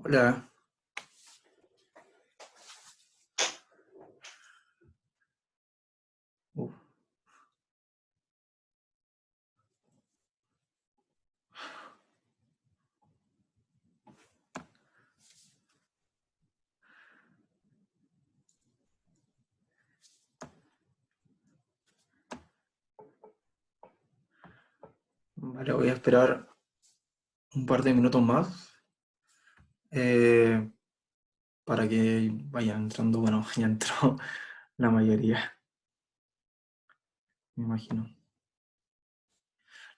Hola. Uf, vale, voy a esperar un par de minutos más eh, para que vayan entrando. Bueno, ya entró la mayoría, me imagino.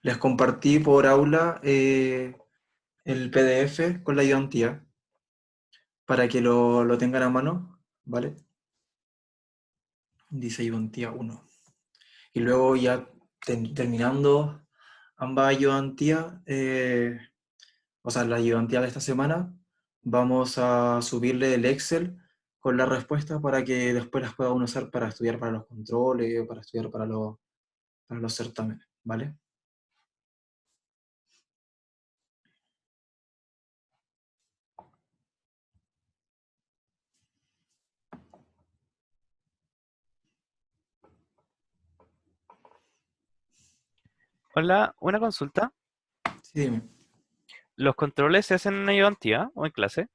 Les compartí por aula el PDF con la ayudantía para que lo tengan a mano, ¿vale? Dice ayudantía 1. Y luego ya terminando ambas ayudantías, o sea, la ayudantía de esta semana, vamos a subirle el Excel con las respuestas para que después las pueda uno usar para estudiar para los controles, para estudiar para los certámenes, ¿vale? Hola, una consulta. Sí, dime. ¿Los controles se hacen en ayudantía o en clase?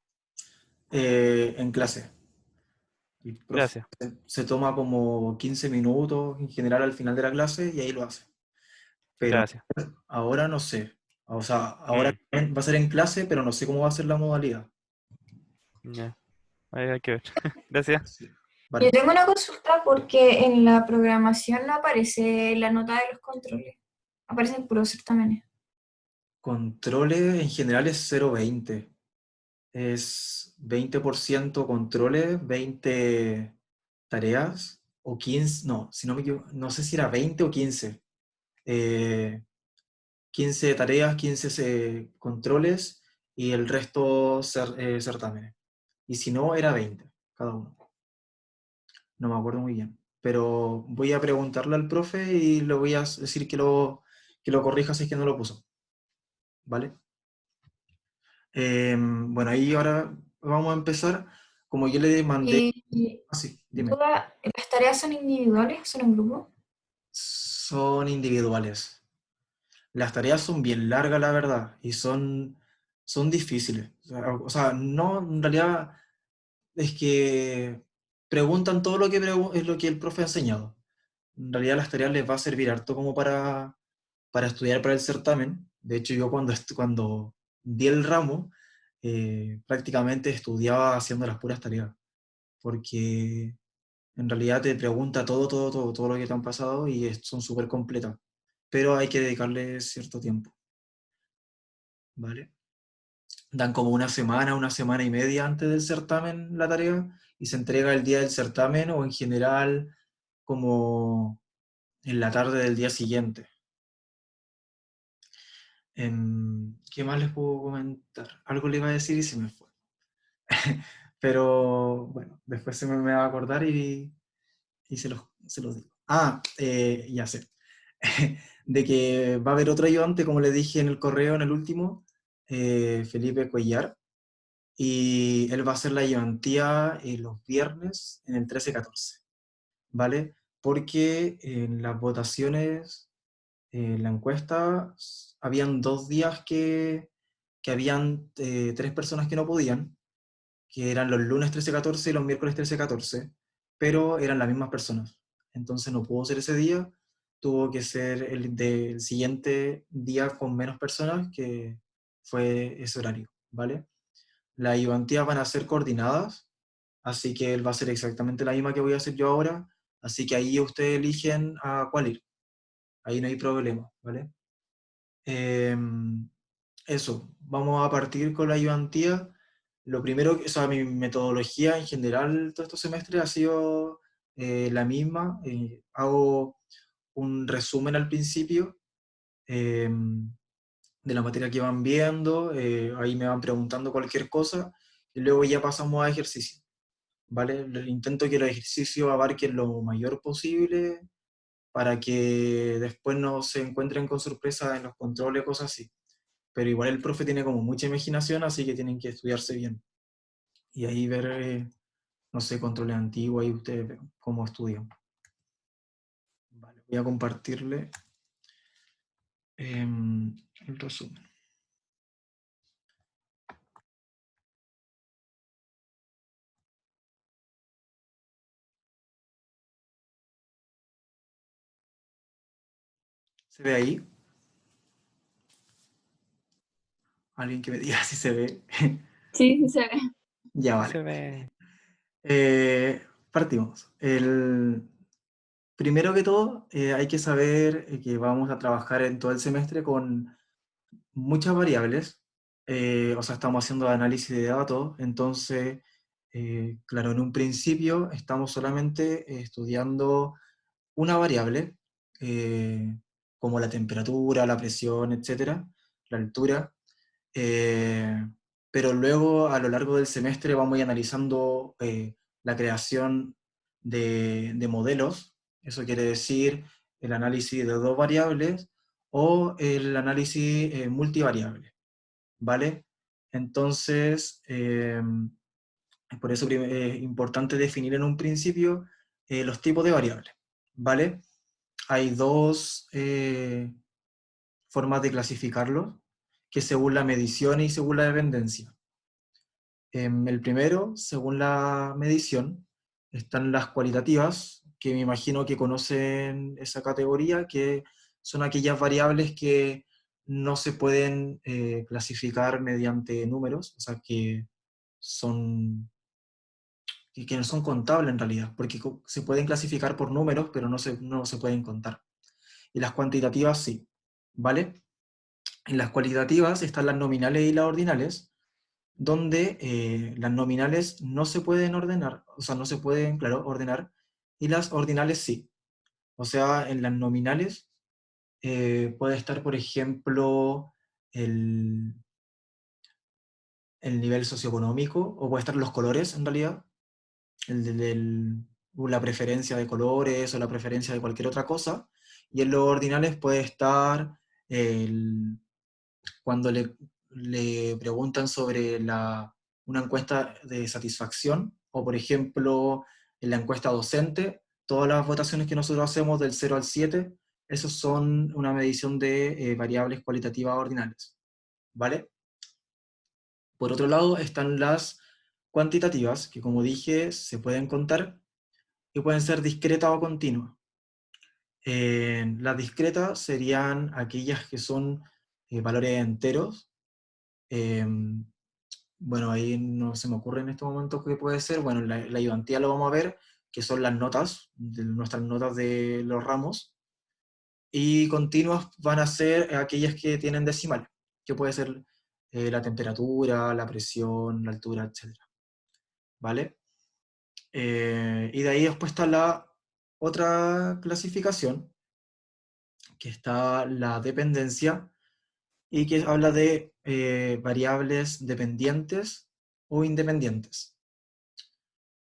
En clase. El profe Gracias, se toma como 15 minutos en general al final de la clase y ahí lo hace. Pero gracias. ahora no sé. O sea, ahora Mm, va a ser en clase, pero no sé cómo va a ser la modalidad. ya, ahí hay que ver. Gracias. Sí. Yo Vale. tengo una consulta porque en la programación no aparece la nota de los controles, aparecen puros certámenes. Controles en general es 0,20. Es 20% controles, 20 tareas, o 15, no, si no me equivoco, no sé si era 20 o 15. 15 tareas, 15 controles y el resto certámenes. Y si no, era 20 cada uno. No me acuerdo muy bien. Pero voy a preguntarle al profe y le voy a decir que lo corrija si es que no lo puso. ¿Vale? Bueno, ahí ahora vamos a empezar. Como yo le mandé. Y Ah, sí, dime. duda, ¿las tareas son individuales o son en grupo? Son individuales. Las tareas son bien largas, la verdad, y son difíciles. O sea, no, en realidad es que preguntan todo lo que es lo que el profe ha enseñado. En realidad las tareas les va a servir harto como para estudiar para el certamen. De hecho, yo cuando di el ramo, prácticamente estudiaba haciendo las puras tareas, porque en realidad te pregunta todo lo que te han pasado y son súper completas, pero hay que dedicarle cierto tiempo, ¿vale? Dan como una semana y media antes del certamen la tarea y se entrega el día del certamen o en general como en la tarde del día siguiente. ¿Qué más les puedo comentar? Algo le iba a decir y se me fue. Pero bueno, después me va a acordar y se los digo. Ah, ya sé. De que va a haber otro ayudante, como le dije en el correo, en el último, Felipe Cuellar, y él va a hacer la ayudantía los viernes en el 13-14, ¿vale? Porque en las votaciones, en la encuesta, habían 2 días que habían 3 personas que no podían, que eran los lunes 13-14 y los miércoles 13-14, pero eran las mismas personas. Entonces no pudo ser ese día, tuvo que ser el del siguiente día con menos personas, que fue ese horario, ¿vale? Las ayudantías van a ser coordinadas, así que él va a ser exactamente la misma que voy a hacer yo ahora, así que ahí ustedes eligen a cuál ir, ahí no hay problema, ¿vale? Eso, vamos a partir con la ayudantía. Lo primero, o sea, mi metodología en general todo estos semestres ha sido la misma. Hago un resumen al principio eh, de la materia que van viendo, ahí me van preguntando cualquier cosa y luego ya pasamos a ejercicio, ¿vale? Intento que los ejercicios abarquen lo mayor posible para que después no se encuentren con sorpresas en los controles, cosas así. pero igual el profe tiene como mucha imaginación, así que tienen que estudiarse bien. Y ahí ver, no sé, controles antiguos, ahí ustedes ven cómo estudian. Vale, voy a compartirle el resumen. ¿Se ve ahí? Alguien que me diga si se ve. Sí, sí se ve. Ya, Sí vale. se ve. Partimos. Primero que todo, hay que saber que vamos a trabajar en todo el semestre con muchas variables. O sea, estamos haciendo análisis de datos, entonces, claro, en un principio estamos solamente estudiando una variable, como la temperatura, la presión, etcétera, la altura. Eh, pero luego a lo largo del semestre vamos a ir analizando la creación de modelos. Eso quiere decir el análisis de dos variables o el análisis multivariable, ¿vale? Entonces, por eso es importante definir en un principio los tipos de variables, ¿vale? Hay dos formas de clasificarlos, que según la medición y según la dependencia. El primero, según la medición, están las cualitativas, que me imagino que conocen esa categoría, que son aquellas variables que no se pueden clasificar mediante números, o sea, que no son contables en realidad, porque se pueden clasificar por números, pero no se pueden contar. Y las cuantitativas sí, ¿vale? En las cualitativas están las nominales y las ordinales, donde las nominales no se pueden ordenar, o sea, no se pueden, claro, ordenar, y las ordinales sí. O sea, en las nominales puede estar, por ejemplo, el, el nivel socioeconómico, o puede estar los colores en realidad, la preferencia de colores o la preferencia de cualquier otra cosa, y en los ordinales puede estar cuando le preguntan sobre una encuesta de satisfacción, o por ejemplo, en la encuesta docente, todas las votaciones que nosotros hacemos del 0 al 7, esos son una medición de variables cualitativas ordinales, ¿vale? Por otro lado están las cuantitativas, que como dije, se pueden contar y pueden ser discretas o continuas. Las discretas serían aquellas que son valores enteros. Bueno, ahí no se me ocurre en este momento qué puede ser. Bueno, la ayudantía lo vamos a ver, que son las notas, nuestras notas de los ramos. Y continuas van a ser aquellas que tienen decimales, que puede ser la temperatura, la presión, la altura, etcétera, ¿vale? Y de ahí después está la otra clasificación, que está la dependencia, y que habla de variables dependientes o independientes.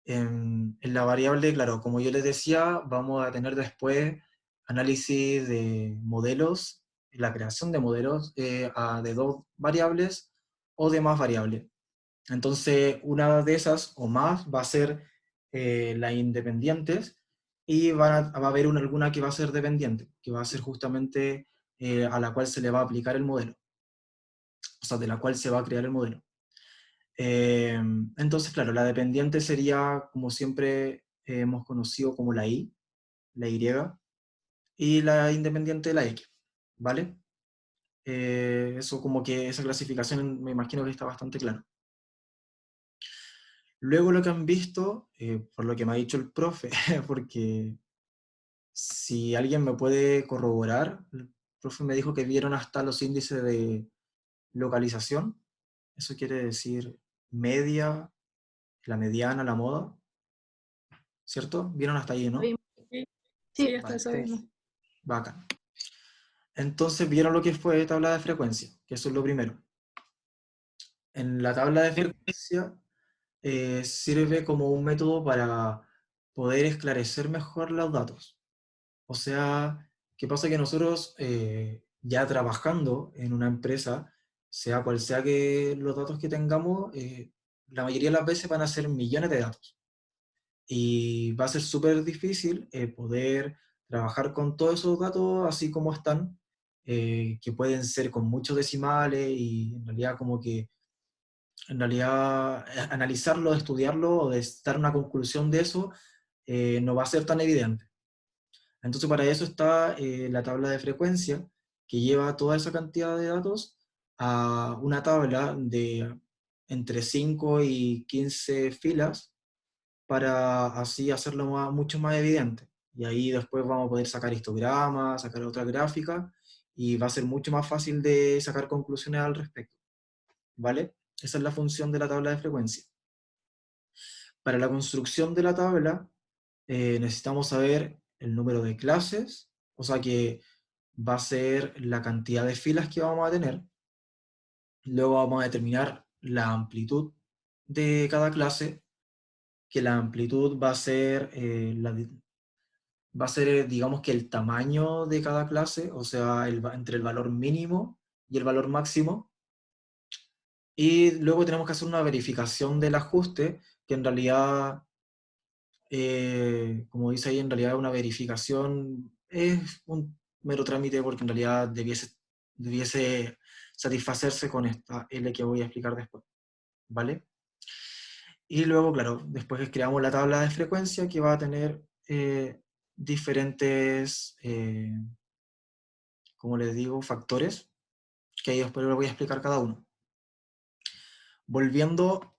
En la variable, claro, como yo les decía, vamos a tener después análisis de modelos, la creación de modelos de dos variables o de más variables. Entonces, una de esas o más va a ser las independientes, y va a haber alguna que va a ser dependiente, que va a ser justamente a la cual se le va a aplicar el modelo, o sea, de la cual se va a crear el modelo. Entonces, claro, la dependiente sería, como siempre hemos conocido, como la I, la Y, y la independiente la X, ¿vale? Eso como que esa clasificación me imagino que está bastante claro. Luego lo que han visto, por lo que me ha dicho el profe, porque si alguien me puede corroborar, el profe me dijo que vieron hasta los índices de localización, eso quiere decir media, la mediana, la moda, ¿cierto? ¿Vieron hasta ahí, no? Sí, Sí, sí, hasta Vale, eso vimos. bacán. Entonces vieron lo que fue tabla de frecuencia, que eso es lo primero. En la tabla de frecuencia sirve como un método para poder esclarecer mejor los datos. O sea, ¿qué pasa? Que nosotros ya trabajando en una empresa sea cual sea que los datos que tengamos, la mayoría de las veces van a ser millones de datos. Y va a ser súper difícil poder trabajar con todos esos datos así como están, que pueden ser con muchos decimales y en realidad como que, en realidad analizarlo, estudiarlo o de dar una conclusión de eso no va a ser tan evidente. Entonces para eso está la tabla de frecuencia, que lleva toda esa cantidad de datos a una tabla de entre 5 y 15 filas, para así hacerlo mucho más evidente. Y ahí después vamos a poder sacar histogramas, sacar otra gráfica, y va a ser mucho más fácil de sacar conclusiones al respecto. ¿Vale? Esa es la función de la tabla de frecuencia. Para la construcción de la tabla, necesitamos saber el número de clases, o sea que va a ser la cantidad de filas que vamos a tener. Luego vamos a determinar la amplitud de cada clase, que la amplitud va a ser, digamos que el tamaño de cada clase, o sea, entre el valor mínimo y el valor máximo. Y luego tenemos que hacer una verificación del ajuste, que en realidad, como dice ahí, en realidad una verificación es un mero trámite, porque en realidad debiese satisfacerse con esta L que voy a explicar después, ¿vale? Y luego, claro, después creamos la tabla de frecuencia, que va a tener diferentes, como les digo, factores, que ahí después les voy a explicar cada uno. Volviendo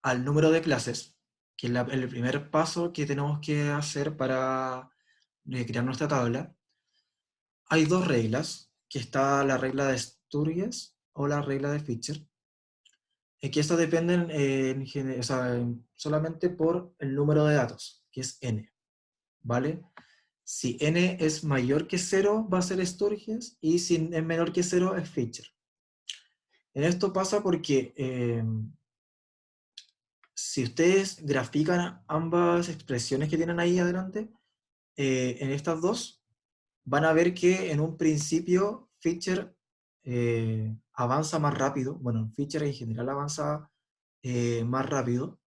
al número de clases, que es el primer paso que tenemos que hacer para crear nuestra tabla, hay dos reglas, que está la regla de Sturges o la regla de Fisher, que estas dependen o sea, solamente por el número de datos, que es n, ¿vale? Si n es mayor que 0 va a ser Sturges, y si es menor que 0 es Fisher. En esto pasa porque si ustedes grafican ambas expresiones que tienen ahí adelante, en estas dos, van a ver que en un principio Fisher avanza más rápido. Bueno, Fisher en general avanza más rápido,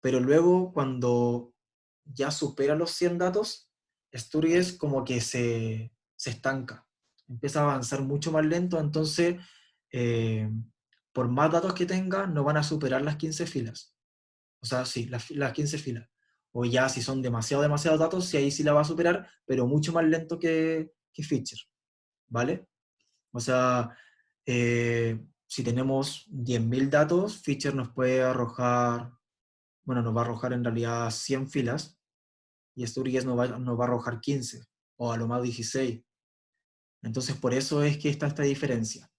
pero luego cuando ya supera los 100 datos, Sturges como que se estanca, empieza a avanzar mucho más lento. Entonces eh, por más datos que tenga, no van a superar las 15 filas. O sea, sí, las 15 filas. O ya si son demasiados datos, sí, ahí sí la va a superar, pero mucho más lento que Fisher, ¿vale? O sea, si tenemos 10.000 datos, Fisher nos puede arrojar, bueno, nos va a arrojar en realidad 100 filas, y Sturges nos va a arrojar 15, o a lo más 16. Entonces, por eso es que está esta diferencia.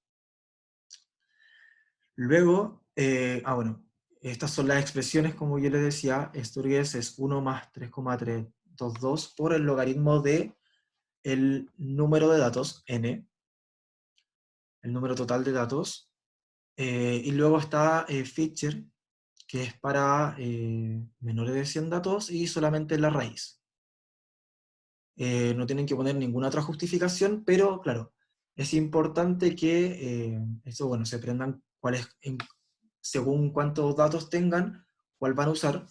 Luego, bueno, estas son las expresiones, como yo les decía. Sturges es 1 más 3,322 por el logaritmo de el número de datos, n, el número total de datos. Y luego está Fisher, que es para menores de 100 datos y solamente la raíz. No tienen que poner ninguna otra justificación, pero claro, es importante que eso, bueno, se aprendan según cuántos datos tengan, cuál van a usar.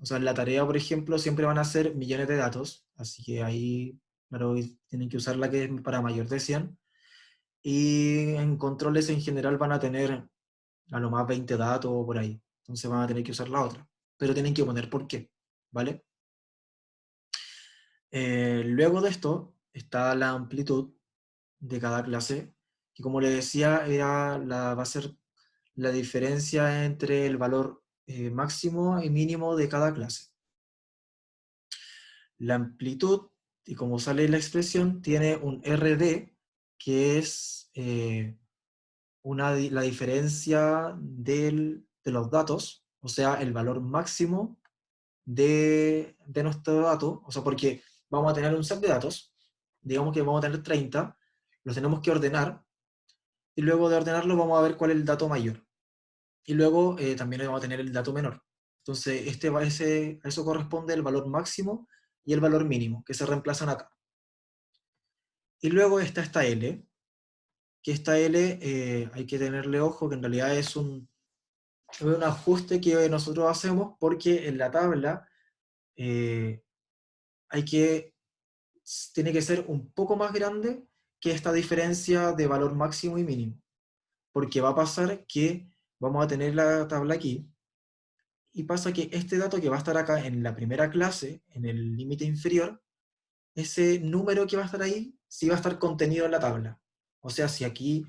O sea, en la tarea, por ejemplo, siempre van a ser millones de datos, así que ahí, claro, tienen que usar la que es para mayor de 100. Y en controles en general van a tener a lo más 20 datos o por ahí. Entonces van a tener que usar la otra. Pero tienen que poner por qué, ¿vale? Luego de esto está la amplitud de cada clase, que como les decía, va a ser la diferencia entre el valor máximo y mínimo de cada clase. La amplitud, y como sale la expresión, tiene un RD, que es la diferencia de los datos, o sea, el valor máximo de nuestro dato. O sea, porque vamos a tener un set de datos, digamos que vamos a tener 30, los tenemos que ordenar, y luego de ordenarlo vamos a ver cuál es el dato mayor. Y luego también vamos a tener el dato menor. Entonces, a eso corresponde el valor máximo y el valor mínimo, que se reemplazan acá. Y luego está esta L, que esta L hay que tenerle ojo, que en realidad es un ajuste que nosotros hacemos porque en la tabla eh, tiene que ser un poco más grande que esta diferencia de valor máximo y mínimo. Porque va a pasar que vamos a tener la tabla aquí, y pasa que este dato que va a estar acá en la primera clase, en el límite inferior, ese número que va a estar ahí, sí va a estar contenido en la tabla. O sea, si aquí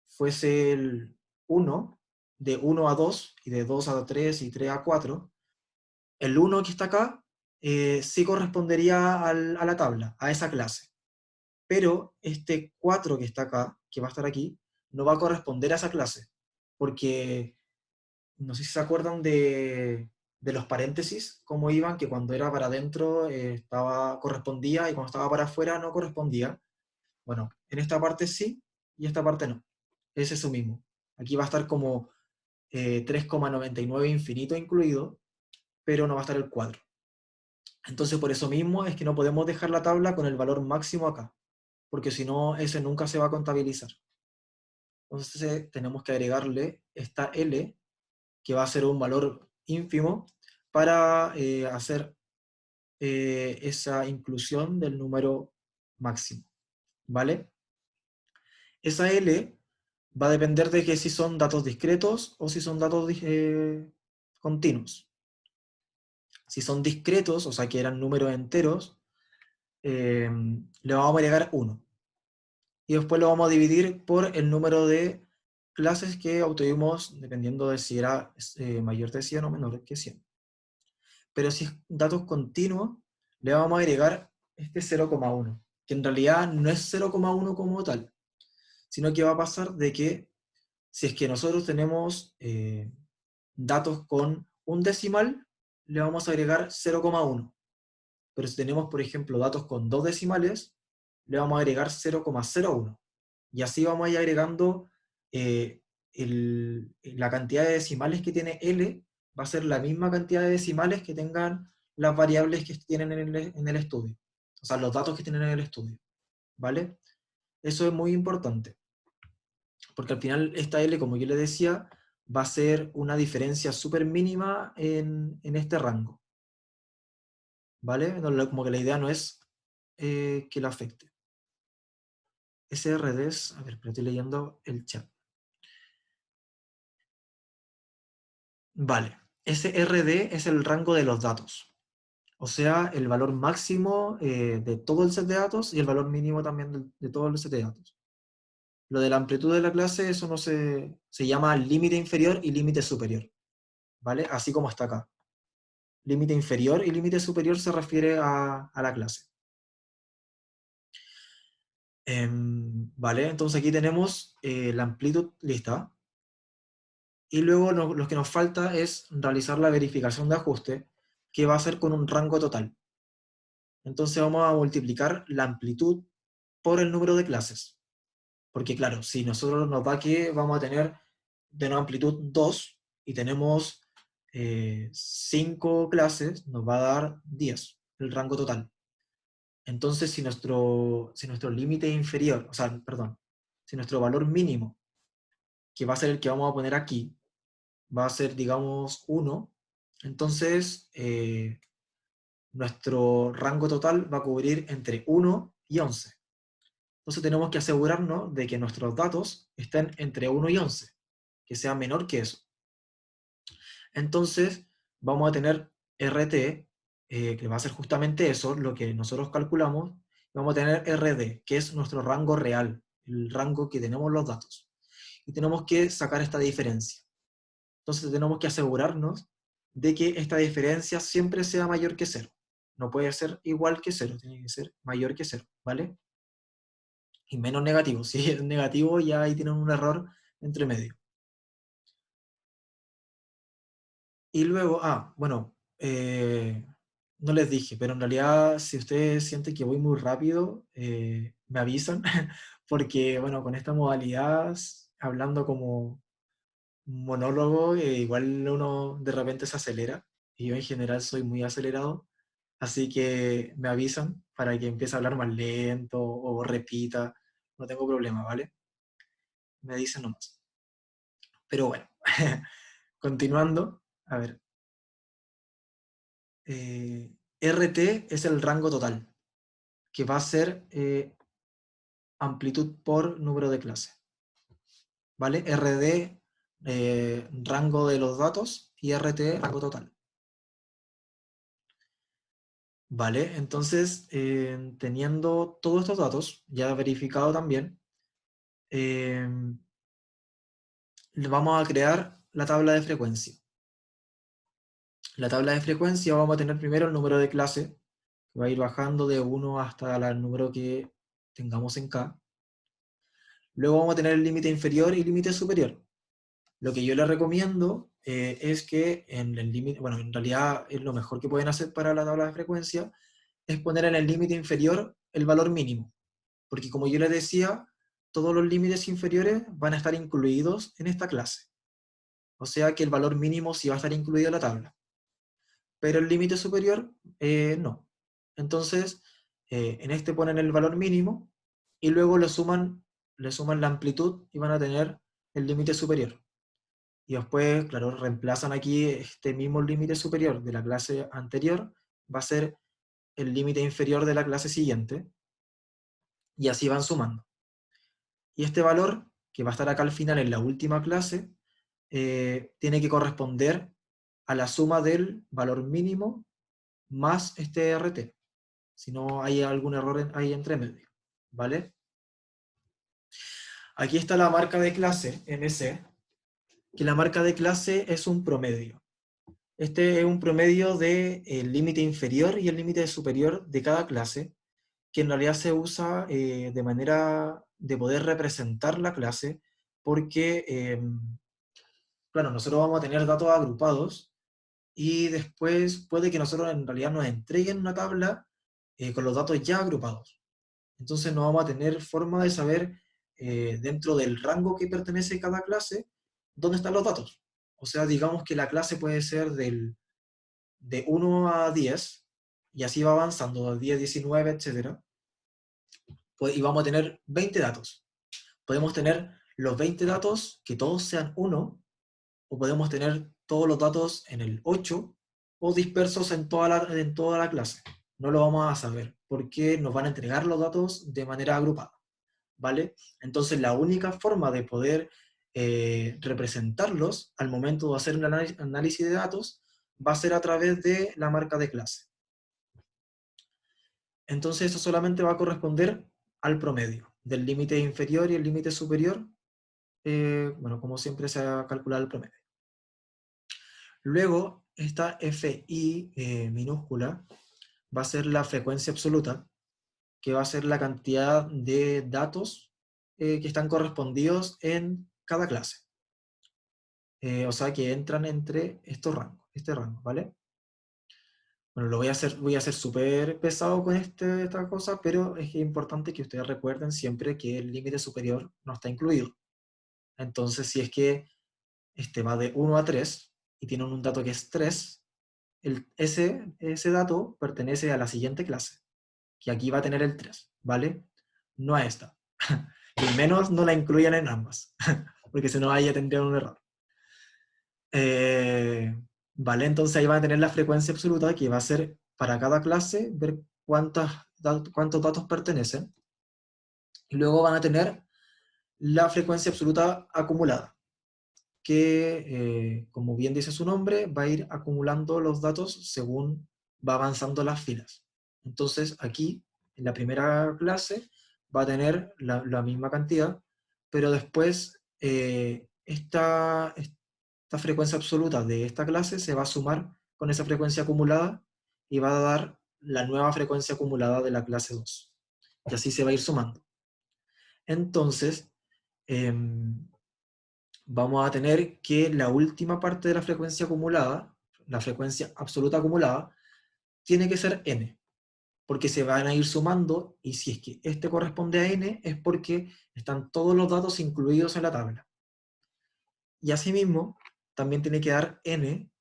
fuese el 1, de 1 a 2, y de 2 a 3 y 3 a 4, el 1 que está acá sí correspondería a la tabla, a esa clase. Pero este 4 que está acá, que va a estar aquí, no va a corresponder a esa clase. Porque no sé si se acuerdan de los paréntesis, cómo iban, que cuando era para adentro correspondía y cuando estaba para afuera no correspondía. Bueno, en esta parte sí y esta parte no. Es eso mismo. Aquí va a estar como 3,99 infinito incluido, pero no va a estar el cuadro. Entonces por eso mismo es que no podemos dejar la tabla con el valor máximo acá, porque si no, ese nunca se va a contabilizar. Entonces tenemos que agregarle esta L, que va a ser un valor ínfimo, para hacer esa inclusión del número máximo, ¿vale? Esa L va a depender de que si son datos discretos o si son datos continuos. Si son discretos, o sea que eran números enteros, le vamos a agregar 1. Y después lo vamos a dividir por el número de clases que obtuvimos, dependiendo de si era mayor de 100 o menor que 100. Pero si es datos continuos, le vamos a agregar este 0,1, que en realidad no es 0,1 como tal, sino que va a pasar de que si es que nosotros tenemos datos con un decimal, le vamos a agregar 0,1. Pero si tenemos, por ejemplo, datos con dos decimales, le vamos a agregar 0,01. Y así vamos a ir agregando la cantidad de decimales que tiene L, va a ser la misma cantidad de decimales que tengan las variables que tienen en el estudio. O sea, los datos que tienen en el estudio. ¿Vale? Eso es muy importante. Porque al final esta L, como yo le decía, va a ser una diferencia súper mínima en este rango. ¿Vale? No, como que la idea no es que lo afecte. SRDs, a ver, pero estoy leyendo el chat. Vale, SRD es el rango de los datos. O sea, el valor máximo de todo el set de datos y el valor mínimo también de todo el set de datos. Lo de la amplitud de la clase, eso no se llama límite inferior y límite superior. ¿Vale? Así como está acá. Límite inferior y límite superior se refiere a la clase. Vale, entonces aquí tenemos la amplitud lista. Y luego lo que nos falta es realizar la verificación de ajuste, que va a ser con un rango total. Entonces vamos a multiplicar la amplitud por el número de clases. Porque claro, si nosotros nos da que vamos a tener de una amplitud 2 y tenemos 5 clases, nos va a dar 10, el rango total. Entonces si nuestro límite inferior, o sea, perdón, si nuestro valor mínimo, que va a ser el que vamos a poner aquí, va a ser, digamos, 1, entonces nuestro rango total va a cubrir entre 1 y 11. Entonces tenemos que asegurarnos de que nuestros datos estén entre 1 y 11, que sea menor que eso. Entonces vamos a tener RT, que va a ser justamente eso, lo que nosotros calculamos. Vamos a tener RD, que es nuestro rango real, el rango que tenemos los datos. Y tenemos que sacar esta diferencia. Entonces tenemos que asegurarnos de que esta diferencia siempre sea mayor que 0. No puede ser igual que 0, tiene que ser mayor que 0, ¿vale? Y menos negativo. Si es negativo, ya ahí tienen un error entre medio. Y luego, bueno, no les dije, pero en realidad si ustedes sienten que voy muy rápido, me avisan, porque bueno, con esta modalidad, hablando como monólogo, igual uno de repente se acelera, y yo en general soy muy acelerado, así que me avisan para que empiece a hablar más lento o repita, no tengo problema, ¿vale? me dicen nomás. Pero bueno, continuando, a ver. RT es el rango total, que va a ser amplitud por número de clase. ¿Vale? RD, rango de los datos, y RT, rango total. ¿Vale? Entonces, teniendo todos estos datos, ya verificado también, le vamos a crear la tabla de frecuencia. La tabla de frecuencia vamos a tener primero el número de clase, que va a ir bajando de 1 hasta el número que tengamos en K. Luego vamos a tener el límite inferior y límite superior. Lo que yo les recomiendo es que en el límite, bueno, en realidad es lo mejor que pueden hacer para la tabla de frecuencia, es poner en el límite inferior el valor mínimo. Porque como yo les decía, todos los límites inferiores van a estar incluidos en esta clase. O sea que el valor mínimo sí va a estar incluido en la tabla. Pero el límite superior, no. Entonces, en este ponen el valor mínimo y luego le suman la amplitud y van a tener el límite superior. Y después, claro, reemplazan aquí este mismo límite superior de la clase anterior, va a ser el límite inferior de la clase siguiente, y así van sumando. Y este valor, que va a estar acá al final en la última clase, tiene que corresponder a la suma del valor mínimo más este RT. Si no hay algún error ahí entre medio, ¿vale? Aquí está la marca de clase, MC, que la marca de clase es un promedio. Este es un promedio del límite inferior y el límite superior de cada clase, que en realidad se usa de manera de poder representar la clase, porque, claro, nosotros vamos a tener datos agrupados, y después puede que nosotros en realidad nos entreguen una tabla con los datos ya agrupados. Entonces no vamos a tener forma de saber dentro del rango que pertenece cada clase dónde están los datos. O sea, digamos que la clase puede ser de 1 a 10, y así va avanzando, 10, 19, etc. Y vamos a tener 20 datos. Podemos tener los 20 datos que todos sean 1, o podemos tener todos los datos en el 8, o dispersos en toda la clase. No lo vamos a saber, porque nos van a entregar los datos de manera agrupada, ¿vale? Entonces la única forma de poder representarlos al momento de hacer un análisis de datos va a ser a través de la marca de clase. Entonces eso solamente va a corresponder al promedio del límite inferior y el límite superior. Bueno, como siempre se va a calcular el promedio. Luego, esta FI minúscula va a ser la frecuencia absoluta, que va a ser la cantidad de datos que están correspondidos en cada clase. O sea, que entran entre estos rangos, este rango, ¿vale? Bueno, voy a hacer súper pesado con esta cosa, pero es importante que ustedes recuerden siempre que el límite superior no está incluido. Entonces, si es que este va de 1 a 3 y tienen un dato que es 3, ese dato pertenece a la siguiente clase, que aquí va a tener el 3, ¿vale? No a esta. Y menos no la incluyan en ambas, porque si no ahí ya tendrían un error. ¿Vale? Entonces ahí van a tener la frecuencia absoluta, que va a ser para cada clase, ver cuántos datos pertenecen, y luego van a tener la frecuencia absoluta acumulada, que, como bien dice su nombre, va a ir acumulando los datos según va avanzando las filas. Entonces aquí, en la primera clase, va a tener la misma cantidad, pero después esta frecuencia absoluta de esta clase se va a sumar con esa frecuencia acumulada y va a dar la nueva frecuencia acumulada de la clase 2. Y así se va a ir sumando. Entonces, vamos a tener que la última parte de la frecuencia acumulada, la frecuencia absoluta acumulada, tiene que ser n, porque se van a ir sumando, y si es que este corresponde a n, es porque están todos los datos incluidos en la tabla. Y asimismo, también tiene que dar n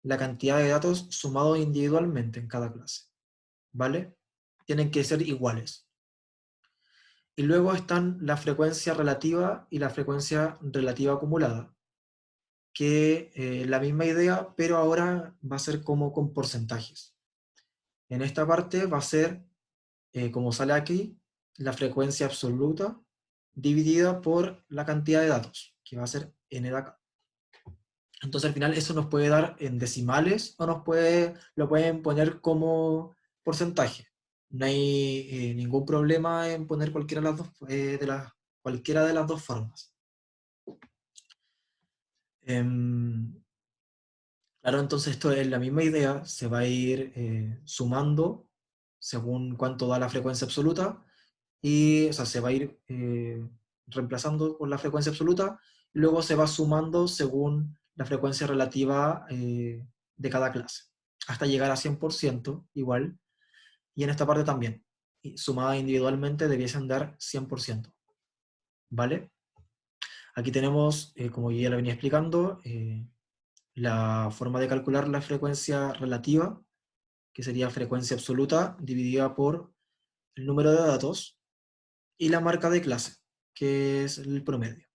la cantidad de datos sumados individualmente en cada clase, ¿vale? Tienen que ser iguales. Y luego están la frecuencia relativa y la frecuencia relativa acumulada, que la misma idea, pero ahora va a ser como con porcentajes. En esta parte va a ser, como sale aquí, la frecuencia absoluta dividida por la cantidad de datos, que va a ser n de acá. Entonces al final eso nos puede dar en decimales o lo pueden poner como porcentaje. No hay ningún problema en poner cualquiera de las dos, cualquiera de las dos formas. Claro, entonces esto es la misma idea, se va a ir sumando según cuánto da la frecuencia absoluta, y, o sea, se va a ir reemplazando con la frecuencia absoluta, y luego se va sumando según la frecuencia relativa de cada clase, hasta llegar a 100% igual, y en esta parte también, y sumada individualmente debiesen dar 100%, ¿vale? Aquí tenemos, como yo ya lo venía explicando, la forma de calcular la frecuencia relativa, que sería frecuencia absoluta dividida por el número de datos, y la marca de clase, que es el promedio.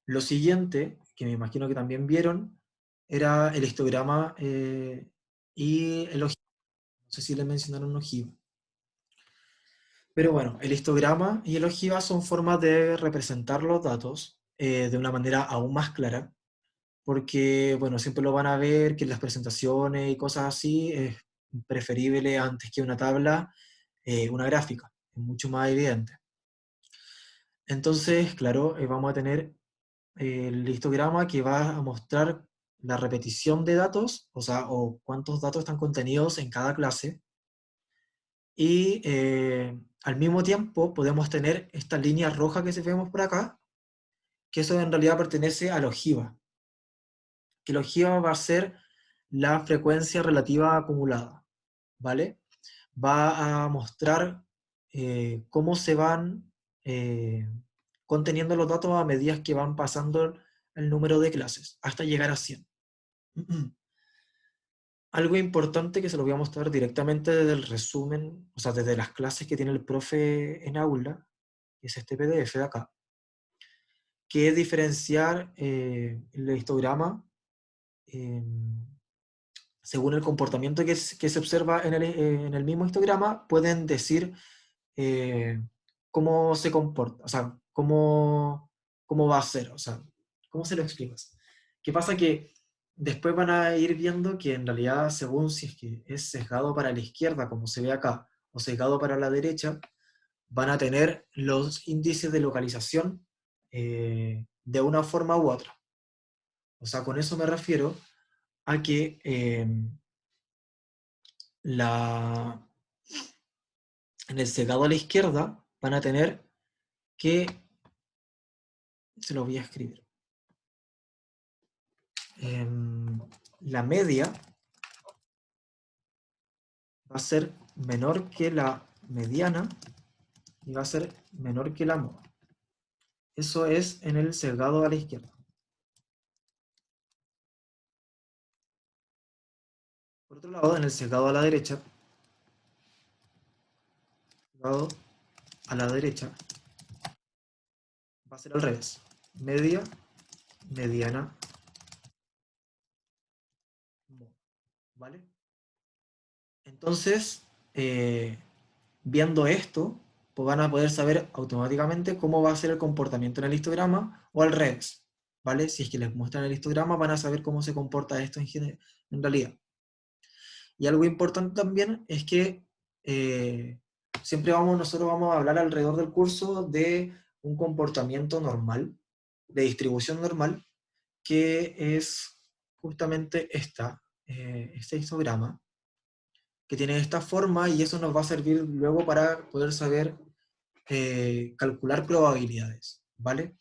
Lo siguiente, que me imagino que también vieron, era el histograma y el ojiva. No sé si le mencionaron ojiva. Pero bueno, el histograma y el ojiva son formas de representar los datos de una manera aún más clara, porque, bueno, siempre lo van a ver que en las presentaciones y cosas así es preferible antes que una tabla, una gráfica, es mucho más evidente. Entonces, claro, vamos a tener el histograma que va a mostrar la repetición de datos, o sea, o cuántos datos están contenidos en cada clase, y al mismo tiempo podemos tener esta línea roja que se vemos por acá, que eso en realidad pertenece a la ojiva, que la ojiva va a ser la frecuencia relativa acumulada, ¿vale? Va a mostrar cómo se van conteniendo los datos a medida que van pasando el número de clases, hasta llegar a 100. Algo importante que se lo voy a mostrar directamente desde el resumen, o sea, desde las clases que tiene el profe en aula, que es este PDF de acá, que es diferenciar el histograma según el comportamiento que se observa en el mismo histograma, pueden decir cómo se comporta, o sea, cómo va a ser, o sea, cómo se lo explicas. ¿Qué pasa? Que después van a ir viendo que en realidad, según si es que es sesgado para la izquierda, como se ve acá, o sesgado para la derecha, van a tener los índices de localización de una forma u otra. O sea, con eso me refiero a que en el sesgado a la izquierda van a tener que, se lo voy a escribir, la media va a ser menor que la mediana y va a ser menor que la moda. Eso es en el sesgado a la izquierda. Por otro lado, en el sesgado a la derecha, sesgado a la derecha va a ser al revés. Media, mediana, moda. ¿Vale? Entonces, viendo esto, pues van a poder saber automáticamente cómo va a ser el comportamiento en el histograma o al revés, ¿vale? Si es que les muestran el histograma, van a saber cómo se comporta esto en realidad. Y algo importante también es que siempre nosotros vamos a hablar alrededor del curso de un comportamiento normal, de distribución normal, que es justamente este histograma, que tiene esta forma, y eso nos va a servir luego para poder saber calcular probabilidades, ¿vale?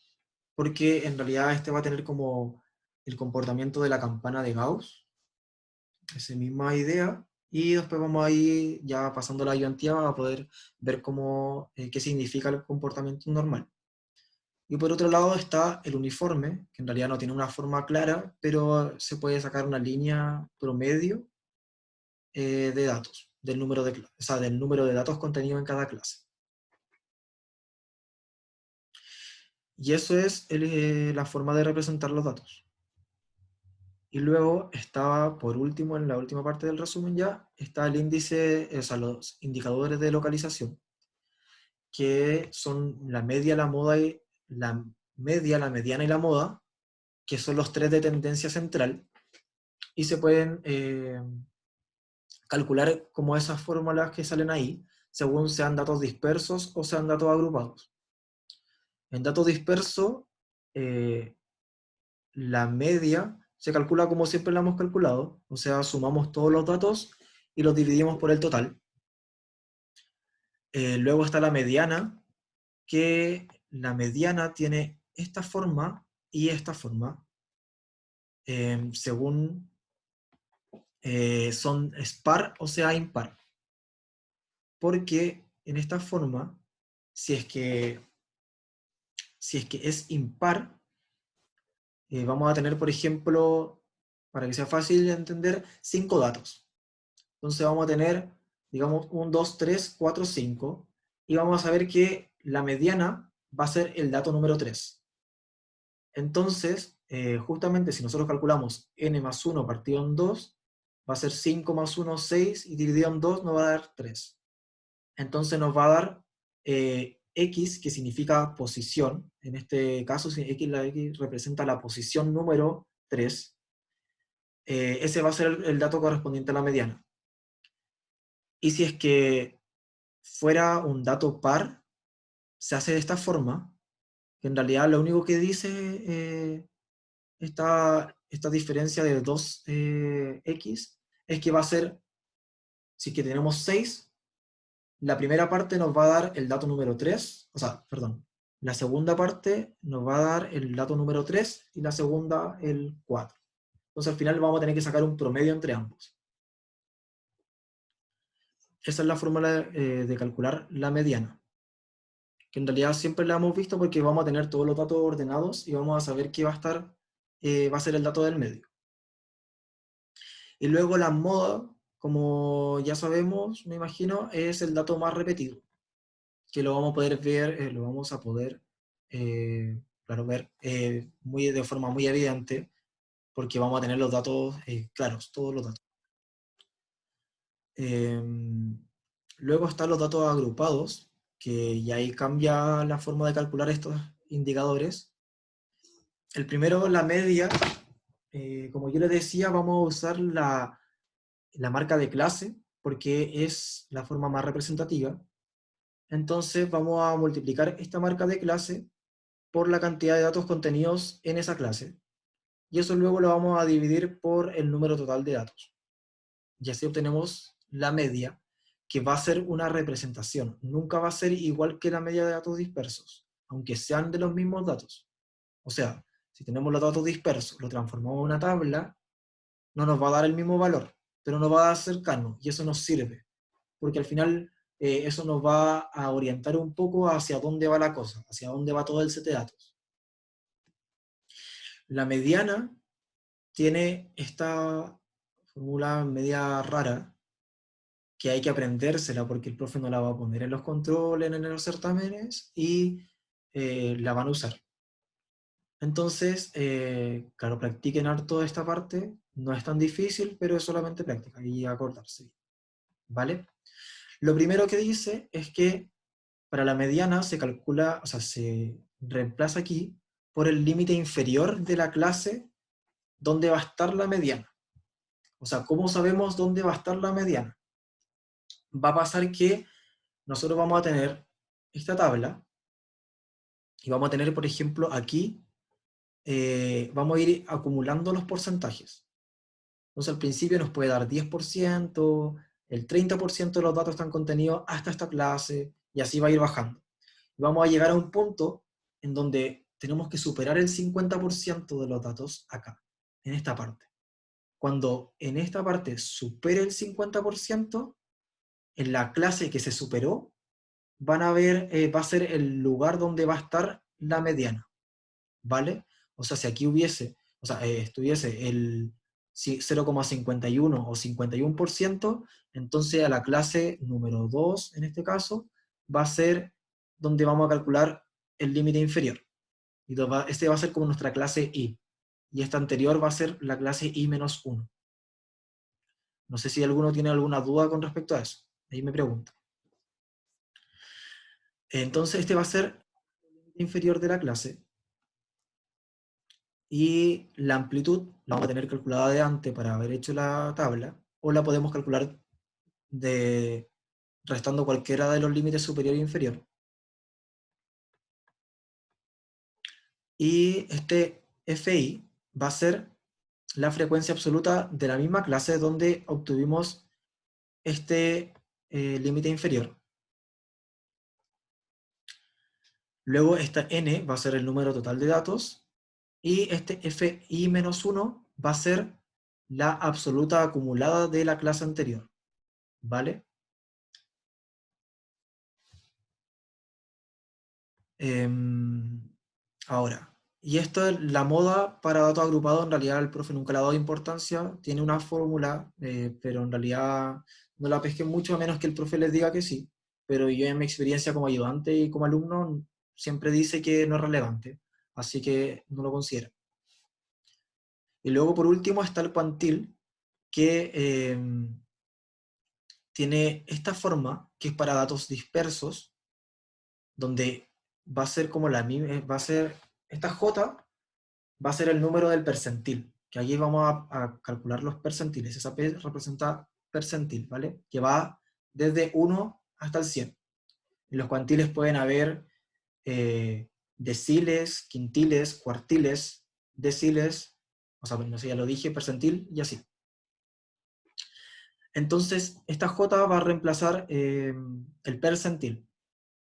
Porque en realidad este va a tener como el comportamiento de la campana de Gauss, esa misma idea, y después vamos a ir ya pasando la ayudantía a poder ver qué significa el comportamiento normal. Y por otro lado está el uniforme, que en realidad no tiene una forma clara, pero se puede sacar una línea promedio de datos, del número de datos contenido en cada clase. Y eso es la forma de representar los datos. Y luego estaba, por último, en la última parte del resumen ya, está el índice, o sea, los indicadores de localización, que son la media, la moda y la media, la mediana y la moda, que son los tres de tendencia central, y se pueden calcular como esas fórmulas que salen ahí, según sean datos dispersos o sean datos agrupados. En datos dispersos, la media se calcula como siempre la hemos calculado, o sea, sumamos todos los datos y los dividimos por el total. Luego está la mediana, que la mediana tiene esta forma y esta forma, según son par o sea impar. Porque en esta forma, si es que es impar, vamos a tener, por ejemplo, para que sea fácil de entender, 5 datos. Entonces vamos a tener, digamos, 1, 2, 3, 4, 5, y vamos a saber que la mediana va a ser el dato número 3. Entonces, justamente si nosotros calculamos n más 1 partido en 2, va a ser 5 más 1, 6, y dividido en 2 nos va a dar 3. Entonces nos va a dar x, que significa posición. En este caso, la x representa la posición número 3. Ese va a ser el dato correspondiente a la mediana. Y si es que fuera un dato par, se hace de esta forma, que en realidad lo único que dice esta diferencia de 2x es que va a ser, si es que tenemos 6, la primera parte nos va a dar el dato número 3, o sea, perdón, la segunda parte nos va a dar el dato número 3 y la segunda el 4. Entonces al final vamos a tener que sacar un promedio entre ambos. Esa es la fórmula de calcular la mediana, que en realidad siempre la hemos visto porque vamos a tener todos los datos ordenados y vamos a saber qué va a estar, va a ser el dato del medio. Y luego la moda, como ya sabemos, me imagino, es el dato más repetido, que lo vamos a poder ver, lo vamos a poder, claro, ver de forma muy evidente, porque vamos a tener los datos claros, todos los datos. Luego están los datos agrupados, que ya ahí cambia la forma de calcular estos indicadores. El primero, la media, como yo les decía, vamos a usar la marca de clase, porque es la forma más representativa. Entonces vamos a multiplicar esta marca de clase por la cantidad de datos contenidos en esa clase. Y eso luego lo vamos a dividir por el número total de datos. Y así obtenemos la media, que va a ser una representación. Nunca va a ser igual que la media de datos dispersos, aunque sean de los mismos datos. O sea, si tenemos los datos dispersos, lo transformamos en una tabla, no nos va a dar el mismo valor, pero nos va a dar cercano, y eso nos sirve, porque al final eso nos va a orientar un poco hacia dónde va la cosa, hacia dónde va todo el set de datos. La mediana tiene esta fórmula media rara, que hay que aprendérsela porque el profe no la va a poner en los controles, en los certámenes, y la van a usar. Entonces, claro, practiquen harto esta parte, no es tan difícil, pero es solamente práctica y acordarse, ¿vale? Lo primero que dice es que para la mediana se calcula, o sea, se reemplaza aquí por el límite inferior de la clase donde va a estar la mediana. O sea, ¿cómo sabemos dónde va a estar la mediana? Va a pasar que nosotros vamos a tener esta tabla y vamos a tener, por ejemplo, aquí, vamos a ir acumulando los porcentajes. Entonces al principio nos puede dar 10%, el 30% de los datos están contenidos hasta esta clase, y así va a ir bajando. Y vamos a llegar a un punto en donde tenemos que superar el 50% de los datos acá, en esta parte. Cuando en esta parte supere el 50%, en la clase que se superó, van a ver, va a ser el lugar donde va a estar la mediana, ¿vale? O sea, si aquí hubiese, o sea, estuviese el 0,51 o 51%, entonces a la clase número 2, en este caso, va a ser donde vamos a calcular el límite inferior. Y este va a ser como nuestra clase I. Y esta anterior va a ser la clase I-1. No sé si alguno tiene alguna duda con respecto a eso. Ahí me pregunta. Entonces este va a ser el límite inferior de la clase. Y la amplitud la vamos a tener calculada de antes para haber hecho la tabla. O la podemos calcular restando cualquiera de los límites superior e inferior. Y este FI va a ser la frecuencia absoluta de la misma clase donde obtuvimos este límite inferior. Luego esta n va a ser el número total de datos, y este fi-1 va a ser la absoluta acumulada de la clase anterior. ¿Vale? Ahora, y esto es la moda para datos agrupados. En realidad el profe nunca le ha dado importancia, tiene una fórmula, pero en realidad no la pesquen mucho, a menos que el profe les diga que sí. Pero yo en mi experiencia como ayudante y como alumno siempre dice que no es relevante, así que no lo considero. Y luego por último está el cuantil, que tiene esta forma, que es para datos dispersos, donde va a ser como la misma, va a ser, esta J va a ser el número del percentil, que aquí vamos a calcular los percentiles. Esa P representa percentil, ¿vale? Que va desde 1 hasta el 100. En los cuantiles pueden haber deciles, quintiles, cuartiles, deciles, o sea, no sé, ya lo dije, percentil y así. Entonces, esta J va a reemplazar el percentil.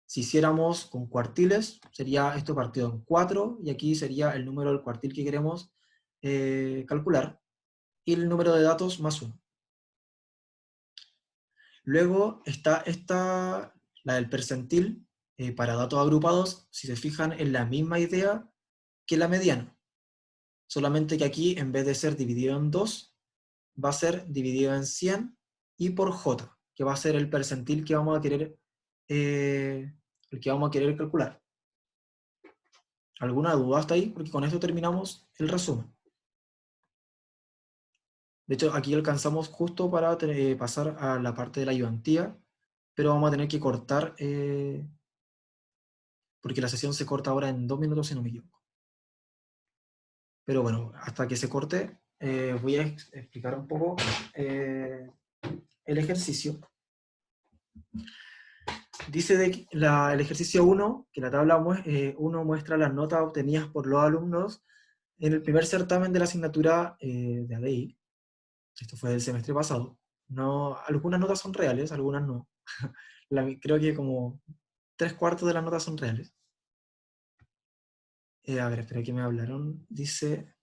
Si hiciéramos con cuartiles, sería esto partido en 4, y aquí sería el número del cuartil que queremos calcular, y el número de datos más 1. Luego está esta, la del percentil, para datos agrupados, si se fijan, en la misma idea que la mediana. Solamente que aquí, en vez de ser dividido en 2, va a ser dividido en 100 y por J, que va a ser el percentil que vamos a querer, el que vamos a querer calcular. ¿Alguna duda hasta ahí? Porque con esto terminamos el resumen. De hecho, aquí alcanzamos justo para pasar a la parte de la ayudantía, pero vamos a tener que cortar, porque la sesión se corta ahora en 2 minutos, si no me equivoco. Pero bueno, hasta que se corte, voy a explicar un poco el ejercicio. Dice el ejercicio 1, que la tabla 1 muestra las notas obtenidas por los alumnos en el primer certamen de la asignatura de ADI. Esto fue del semestre pasado. No, algunas notas son reales, algunas no. Creo que como 3/4 de las notas son reales. A ver, espera, que me hablaron. Dice...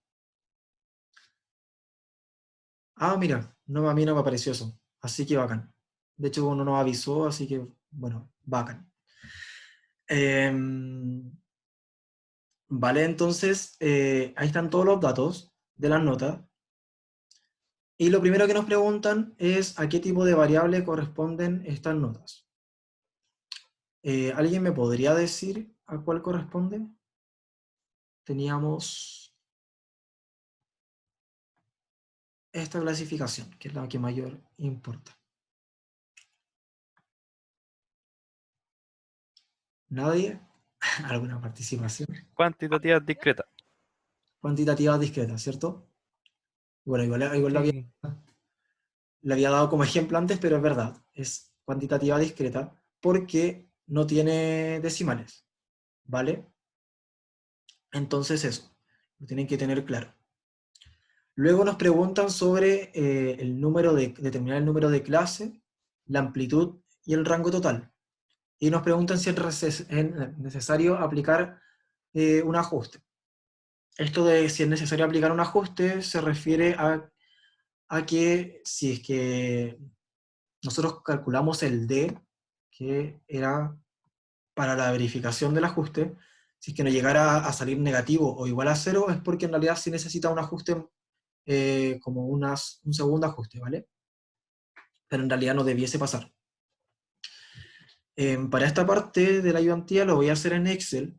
Ah, mira, no, a mí no me apareció eso. Así que bacán. De hecho, uno nos avisó, así que, bueno, bacán. Vale, entonces, ahí están todos los datos de las notas. Y lo primero que nos preguntan es a qué tipo de variable corresponden estas notas. ¿Alguien me podría decir a cuál corresponde? Teníamos esta clasificación, que es la que mayor importa. ¿Nadie? ¿Alguna participación? Cuantitativas discretas. Cuantitativa discreta, ¿cierto? Bueno, igual Sí. le había dado como ejemplo antes, pero es verdad, es cuantitativa discreta porque no tiene decimales, ¿vale? Entonces eso, lo tienen que tener claro. Luego nos preguntan sobre determinar el número de clase, la amplitud y el rango total. Y nos preguntan si es necesario aplicar un ajuste. Esto de si es necesario aplicar un ajuste se refiere a que si es que nosotros calculamos el D, que era para la verificación del ajuste, si es que no llegara a salir negativo o igual a 0, es porque en realidad sí necesita un ajuste, como un segundo ajuste, ¿vale? Pero en realidad no debiese pasar. Para esta parte de la ayudantía lo voy a hacer en Excel,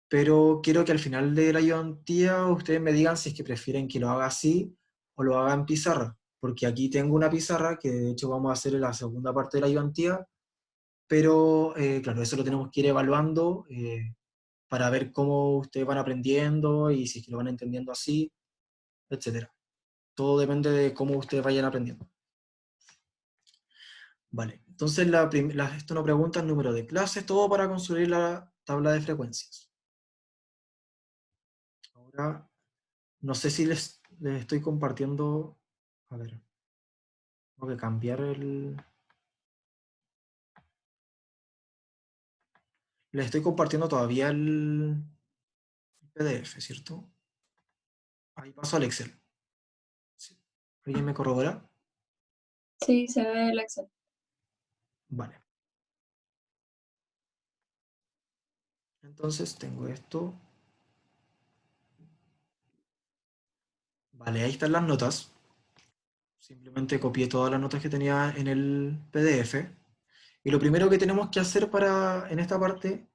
pero quiero que al final de la ayudantía ustedes me digan si es que prefieren que lo haga así o lo haga en pizarra, porque aquí tengo una pizarra que de hecho vamos a hacer en la segunda parte de la ayudantía, pero claro, eso lo tenemos que ir evaluando para ver cómo ustedes van aprendiendo y si es que lo van entendiendo así, etcétera. Todo depende de cómo ustedes vayan aprendiendo. Vale, entonces esto nos pregunta el número de clases, todo para construir la tabla de frecuencias. Ahora, no sé si les estoy compartiendo, a ver, tengo que cambiar les estoy compartiendo todavía el PDF, ¿cierto? Ahí paso al Excel. Sí. ¿Alguien me corrobora? Sí, se ve el Excel. Vale. Entonces tengo esto. Vale, ahí están las notas. Simplemente copié todas las notas que tenía en el PDF. Y lo primero que tenemos que hacer en esta parte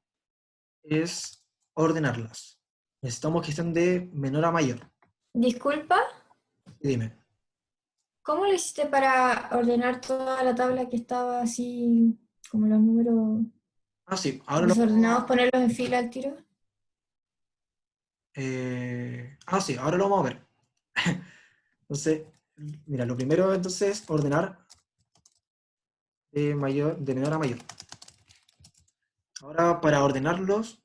es ordenarlas. Necesitamos que estén de menor a mayor. Disculpa, Y dime. ¿cómo lo hiciste para ordenar toda la tabla que estaba así, como los números Ah, sí, ahora lo desordenados, ponerlos en fila al tiro? sí, ahora lo vamos a ver. Entonces, mira, lo primero entonces es ordenar de menor a mayor. Ahora, para ordenarlos,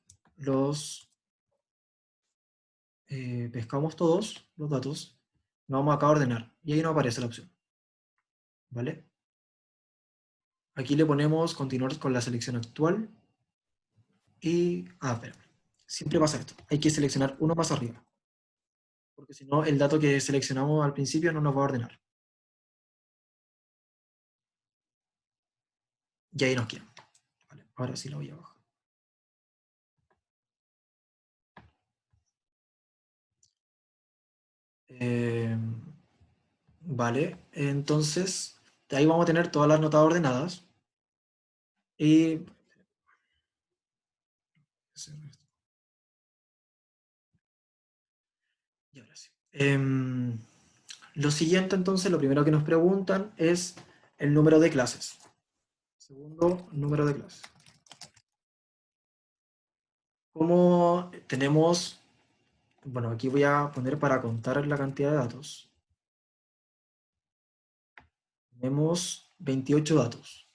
pescamos todos los datos, nos vamos acá a ordenar, y ahí no aparece la opción. ¿Vale? Aquí le ponemos continuar con la selección actual, y, espera, siempre pasa esto, hay que seleccionar uno más arriba, porque si no, el dato que seleccionamos al principio no nos va a ordenar. Y ahí nos queda. Vale, ahora sí la voy a bajar. Eh, vale, entonces de ahí vamos a tener todas las notas ordenadas. Y, y ahora sí. Lo siguiente entonces, lo primero que nos preguntan es el número de clases. Segundo, número de clases. Como tenemos, bueno, aquí voy a poner para contar la cantidad de datos. Tenemos 28 datos.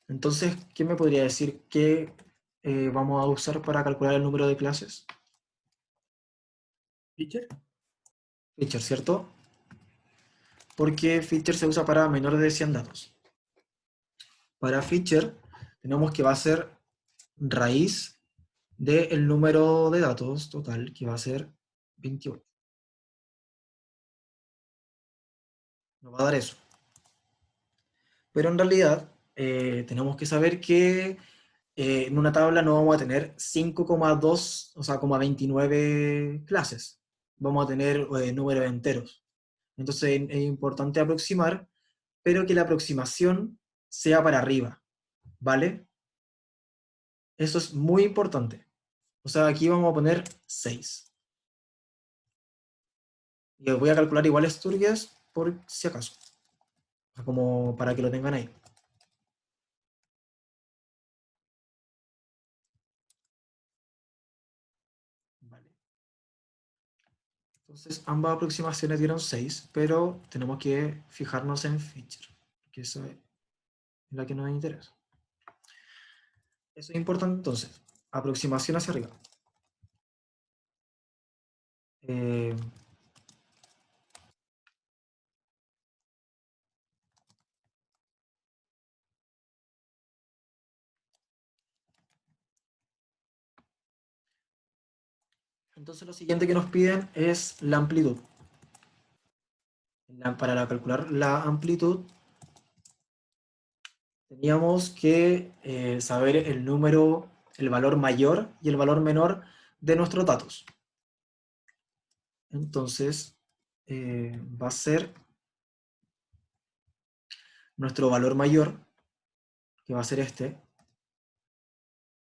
Entonces, ¿quién me podría decir qué vamos a usar para calcular el número de clases? Teacher. Feature, ¿cierto? Porque feature se usa para menores de 100 datos. Para feature tenemos que va a ser raíz del número de datos total, que va a ser 28. Nos va a dar eso. Pero en realidad tenemos que saber que en una tabla no vamos a tener 5,2, o sea, 29 clases. Vamos a tener números enteros. Entonces es importante aproximar, pero que la aproximación sea para arriba, ¿vale? Eso es muy importante. O sea, aquí vamos a poner 6. Y os voy a calcular igual Sturges por si acaso. O sea, como para que lo tengan ahí. Vale. Entonces, ambas aproximaciones dieron 6, pero tenemos que fijarnos en feature, que esa es la que nos interesa. Eso es importante entonces. Aproximación hacia arriba. Eh, entonces lo siguiente que nos piden es la amplitud. Para calcular la amplitud teníamos que saber el número, el valor mayor y el valor menor de nuestros datos. Entonces va a ser nuestro valor mayor, que va a ser este,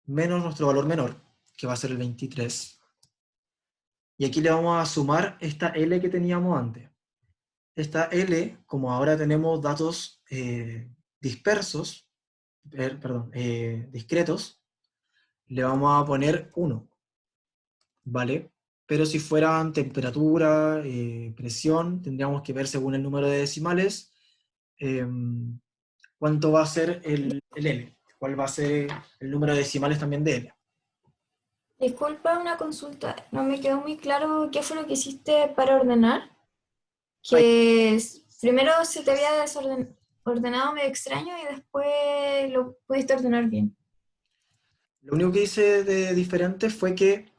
menos nuestro valor menor, que va a ser el 23. Y aquí le vamos a sumar esta L que teníamos antes. Esta L, como ahora tenemos datos dispersos, discretos, le vamos a poner 1, ¿vale? Pero si fueran temperatura, presión, tendríamos que ver según el número de decimales cuánto va a ser el L, cuál va a ser el número de decimales también de L. Disculpa una consulta, no me quedó muy claro qué fue lo que hiciste para ordenar. Que primero se te había ordenado medio extraño y después lo pudiste ordenar bien. Lo único que hice de diferente fue que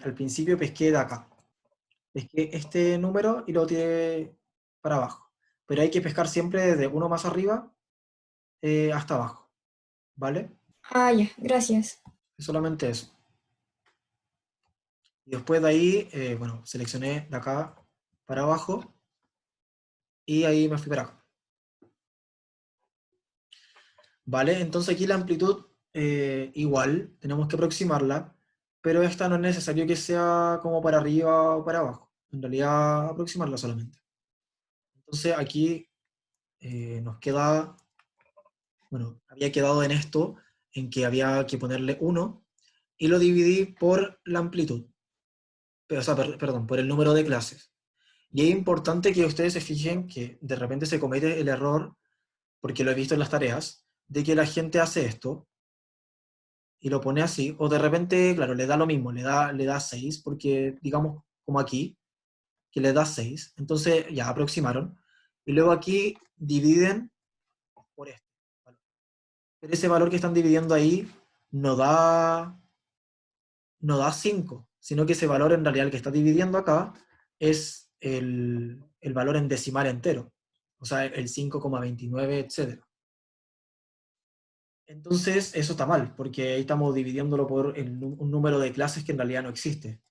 al principio pesqué de acá. Pesqué este número y lo tiré para abajo. Pero hay que pescar siempre desde uno más arriba hasta abajo, ¿vale? Ah, ya, gracias. Es solamente eso. Y después de ahí, bueno, seleccioné de acá para abajo y ahí me fui para acá. ¿Vale? Entonces aquí la amplitud igual, tenemos que aproximarla, pero esta no es necesario que sea como para arriba o para abajo. En realidad aproximarla solamente. Entonces aquí nos queda, bueno, había quedado en esto, en que había que ponerle 1, y lo dividí por la amplitud, o sea, perdón, por el número de clases. Y es importante que ustedes se fijen que de repente se comete el error, porque lo he visto en las tareas, de que la gente hace esto, y lo pone así, o de repente, claro, le da lo mismo, le da 6, porque digamos como aquí, que le da 6, entonces ya aproximaron, y luego aquí dividen por este. Pero ese valor que están dividiendo ahí no da, no da 5, sino que ese valor en realidad el que está dividiendo acá es el valor en decimal entero, o sea, el 5,29, etc. Entonces, eso está mal, porque ahí estamos dividiéndolo por un número de clases que en realidad no existe.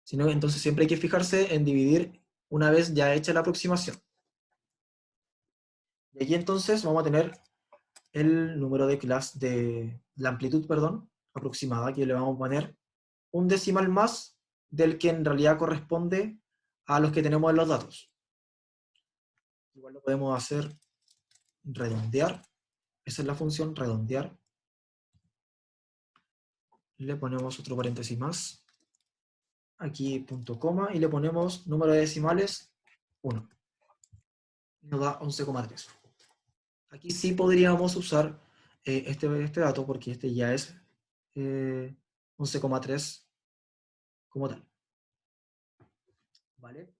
Sino, entonces siempre hay que fijarse en dividir una vez ya hecha la aproximación. Y aquí entonces vamos a tener el número de clases, de la amplitud, perdón, aproximada, que le vamos a poner un decimal más del que en realidad corresponde a los que tenemos en los datos. Igual lo podemos hacer redondear. Esa es la función, redondear. Le ponemos otro paréntesis más. Aquí punto coma y le ponemos número de decimales 1. Nos da 11,3. Aquí sí podríamos usar este dato porque este ya es 11,3 como tal. ¿Vale?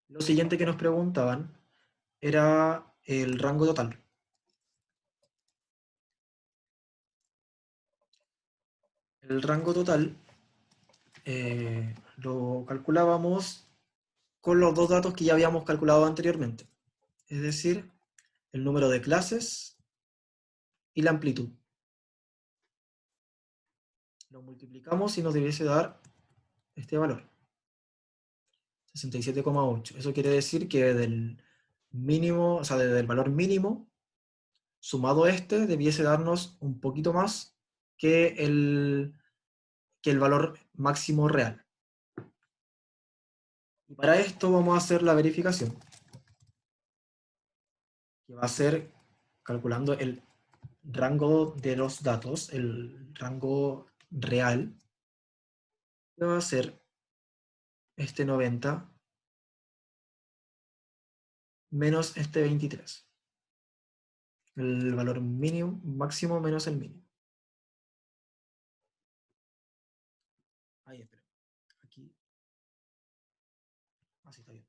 Lo siguiente que nos preguntaban era el rango total. El rango total lo calculábamos con los dos datos que ya habíamos calculado anteriormente. Es decir, el número de clases y la amplitud. Lo multiplicamos y nos debiese dar este valor. 67,8. Eso quiere decir que del mínimo, o sea, desde el valor mínimo, sumado este, debiese darnos un poquito más que el valor máximo real. Y para esto vamos a hacer la verificación, que va a ser calculando el rango de los datos, el rango real, que va a ser este 90 menos este 23. El valor mínimo, máximo menos el mínimo. Ahí, espera. Aquí. Así está bien.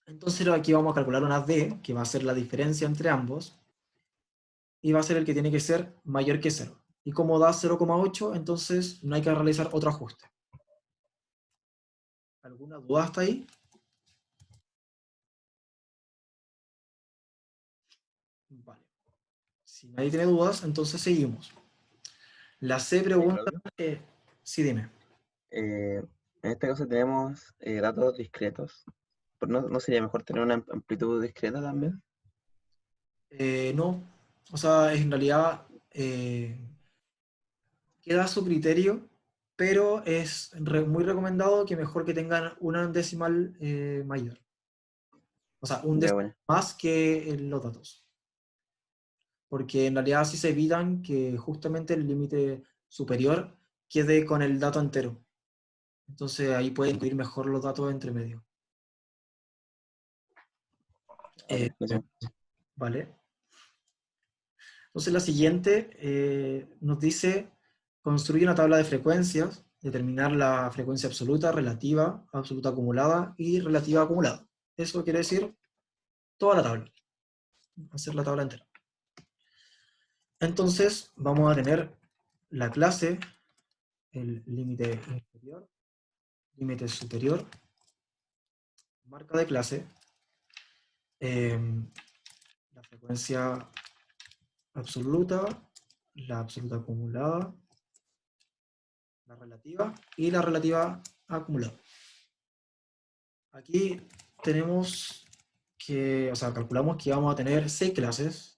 Entonces aquí vamos a calcular una D, que va a ser la diferencia entre ambos, y va a ser el que tiene que ser mayor que 0. Y como da 0,8, entonces no hay que realizar otro ajuste. ¿Alguna duda hasta ahí? Vale. Si nadie tiene dudas, entonces seguimos. La C pregunta... Claudio, sí, dime. en este caso tenemos datos discretos. ¿Pero no sería mejor tener una amplitud discreta también? No. O sea, en realidad queda a su criterio, pero es muy recomendado que mejor que tengan una decimal mayor. O sea, un Ya, decimal bueno. más que los datos. Porque en realidad así se evitan que justamente el límite superior quede con el dato entero. Entonces ahí pueden incluir mejor los datos entre medio. Vale, gracias. ¿Vale? Entonces la siguiente nos dice construir una tabla de frecuencias, determinar la frecuencia absoluta, relativa, absoluta acumulada y relativa acumulada. Eso quiere decir toda la tabla, hacer la tabla entera. Entonces vamos a tener la clase, el límite inferior, límite superior, marca de clase, la frecuencia absoluta, la absoluta acumulada, la relativa y la relativa acumulada. Aquí tenemos que, o sea, calculamos que vamos a tener 6 clases.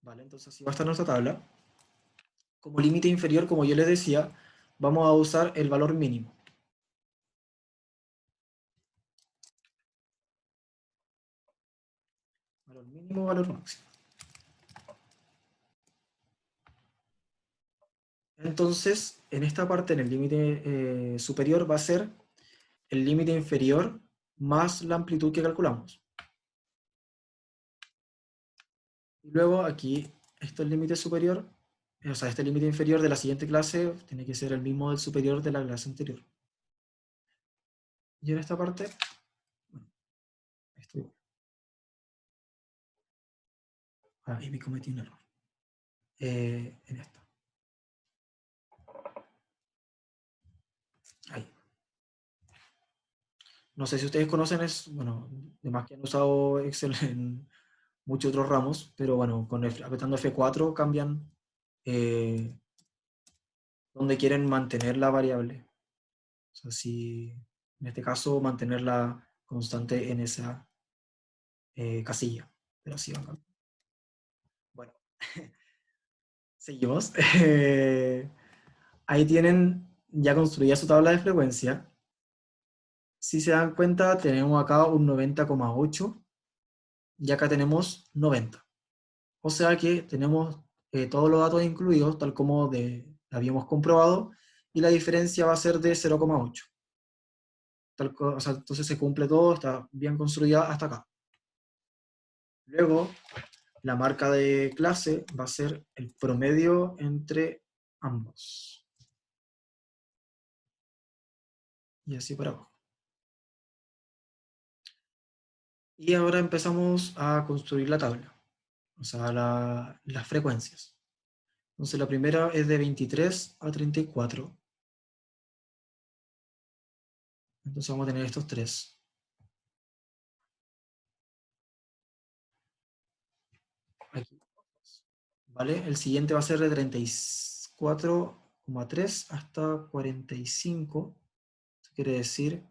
Vale, entonces así va a estar nuestra tabla. Como límite inferior, como yo les decía, vamos a usar el valor mínimo. Valor mínimo, valor máximo. Entonces, en esta parte, en el límite superior, va a ser el límite inferior más la amplitud que calculamos. Y luego aquí, esto es el límite superior, o sea, este límite inferior de la siguiente clase tiene que ser el mismo del superior de la clase anterior. Y en esta parte, bueno, esto, ahí me cometí un error. En esta. Ahí. No sé si ustedes conocen, bueno, además que han usado Excel en muchos otros ramos, pero bueno, apretando F4 cambian donde quieren mantener la variable. O sea, si en este caso mantenerla constante en esa casilla. Pero así van cambiando. Bueno, seguimos. Ahí tienen ya construida su tabla de frecuencia. Si se dan cuenta, tenemos acá un 90,8 y acá tenemos 90. O sea que tenemos todos los datos incluidos, tal como habíamos comprobado, y la diferencia va a ser de 0,8. O sea, entonces se cumple todo, está bien construida hasta acá. Luego, la marca de clase va a ser el promedio entre ambos. Y así para abajo. Y ahora empezamos a construir la tabla, o sea, las frecuencias. Entonces la primera es de 23 a 34. Entonces vamos a tener estos tres. Aquí. ¿Vale? El siguiente va a ser de 34,3 hasta 45. Eso quiere decir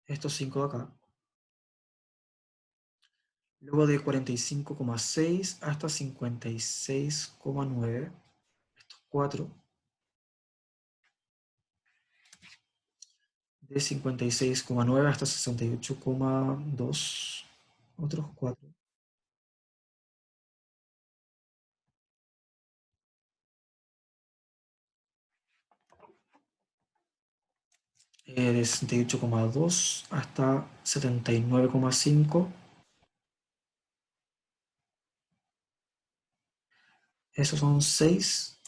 estos 5 de acá. Luego de 45,6 hasta 56,9. Estos 4. De 56,9 hasta 68,2. Otros 4. De 68,2 hasta 79,5. Esos son 6.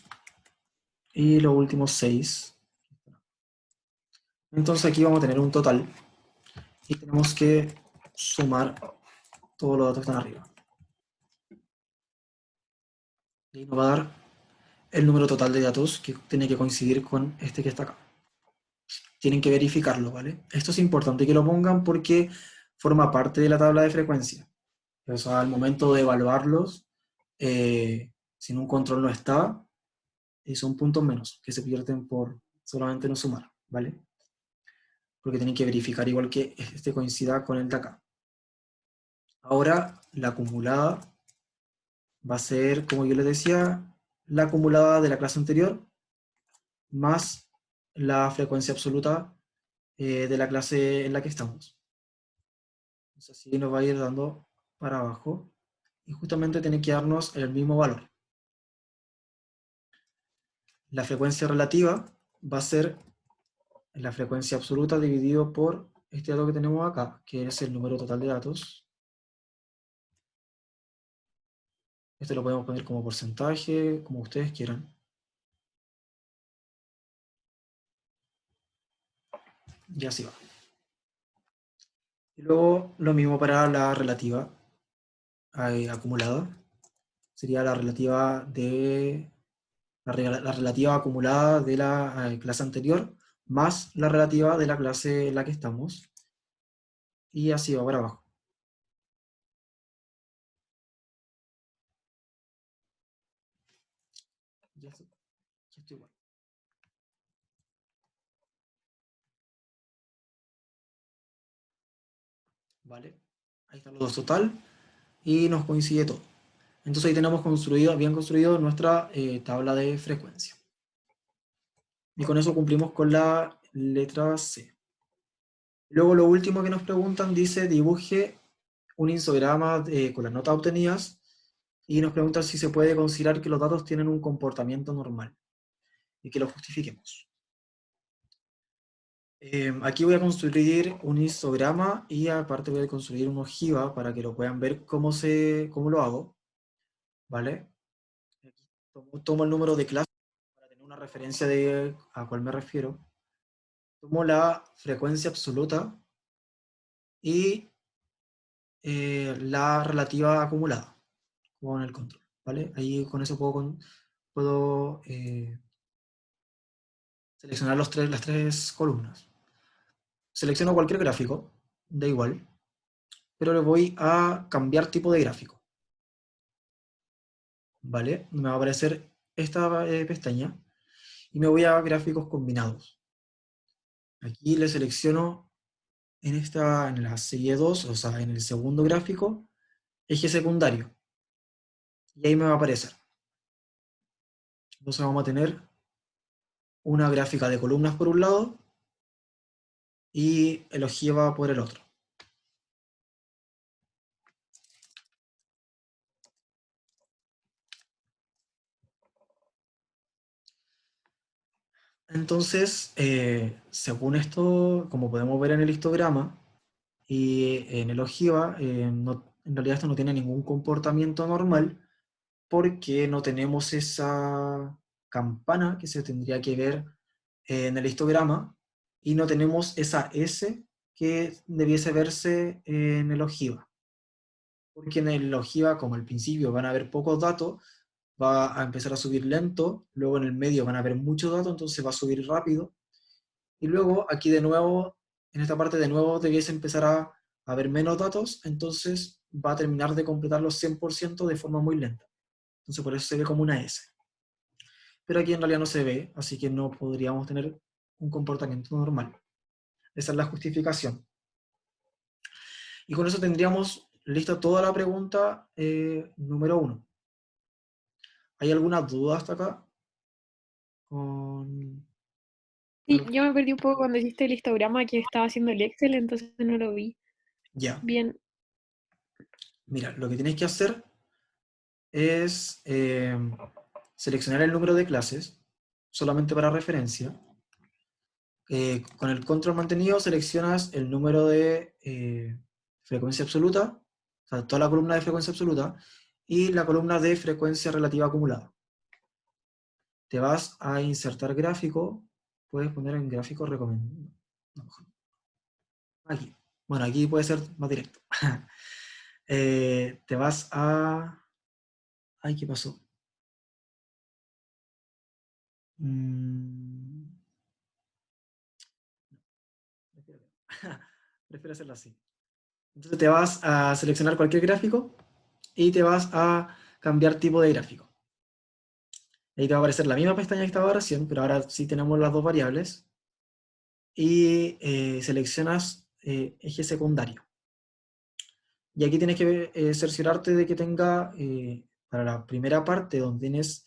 Y los últimos 6. Entonces aquí vamos a tener un total. Y tenemos que sumar todos los datos que están arriba. Y nos va a dar el número total de datos que tiene que coincidir con este que está acá. Tienen que verificarlo, ¿vale? Esto es importante que lo pongan porque forma parte de la tabla de frecuencia. O sea, al momento de evaluarlos, si en un control no está, son puntos menos que se pierden por solamente no sumar, ¿vale? porque tienen que verificar igual que este coincida con el de acá. Ahora, la acumulada va a ser, como yo les decía, la acumulada de la clase anterior más la frecuencia absoluta de la clase en la que estamos. Entonces, así nos va a ir dando para abajo, y justamente tiene que darnos el mismo valor. La frecuencia relativa va a ser la frecuencia absoluta dividido por este dato que tenemos acá, que es el número total de datos. Esto lo podemos poner como porcentaje, como ustedes quieran. Y así va. Y luego lo mismo para la relativa acumulada. Sería la relativa de la relativa acumulada de la clase anterior más la relativa de la clase en la que estamos. Y así va para abajo. Ya estoy igual. ¿Vale? Ahí están los dos total y nos coincide todo. Entonces ahí tenemos bien construido nuestra tabla de frecuencia. Y con eso cumplimos con la letra C. Luego lo último que nos preguntan dice dibuje un histograma con las notas obtenidas y nos preguntan si se puede considerar que los datos tienen un comportamiento normal y que lo justifiquemos. Aquí voy a construir un histograma y aparte voy a construir un ojiva para que lo puedan ver cómo lo hago. ¿Vale? Aquí tomo el número de clase para tener una referencia de a cuál me refiero. Tomo la frecuencia absoluta y la relativa acumulada con el control. ¿Vale? Ahí con eso puedo seleccionar las tres columnas. Selecciono cualquier gráfico, da igual, pero le voy a cambiar tipo de gráfico. ¿Vale? Me va a aparecer esta pestaña y me voy a gráficos combinados. Aquí le selecciono en la serie 2, o sea, en el segundo gráfico, eje secundario. Y ahí me va a aparecer. Entonces vamos a tener una gráfica de columnas por un lado y el ojiva por el otro. Entonces, según esto, como podemos ver en el histograma y en el ojiva, en realidad esto no tiene ningún comportamiento normal porque no tenemos esa campana que se tendría que ver en el histograma y no tenemos esa S que debiese verse en el ojiva. Porque en el ojiva, como al principio van a haber pocos datos, va a empezar a subir lento, luego en el medio van a haber muchos datos, entonces va a subir rápido, y luego aquí de nuevo, en esta parte de nuevo debiese empezar a haber menos datos, entonces va a terminar de completar los 100% de forma muy lenta. Entonces por eso se ve como una S. Pero aquí en realidad no se ve, así que no podríamos tener un comportamiento normal. Esa es la justificación. Y con eso tendríamos lista toda la pregunta número 1. ¿Hay alguna duda hasta acá? Sí, yo me perdí un poco cuando hiciste el histograma que estaba haciendo el Excel, entonces no lo vi Ya. bien. Mira, lo que tienes que hacer es seleccionar el número de clases, solamente para referencia. Con el control mantenido seleccionas el número de frecuencia absoluta, o sea, toda la columna de frecuencia absoluta, y la columna de frecuencia relativa acumulada. Te vas a insertar gráfico, puedes poner en gráfico recomendado. Aquí. Bueno, aquí puede ser más directo. Te vas a... Ay, ¿qué pasó? Prefiero hacerlo así. Entonces te vas a seleccionar cualquier gráfico y te vas a cambiar tipo de gráfico. Ahí te va a aparecer la misma pestaña que estaba recién, pero ahora sí tenemos las dos variables. y seleccionas eje secundario. Y aquí tienes que cerciorarte de que tenga, para la primera parte donde tienes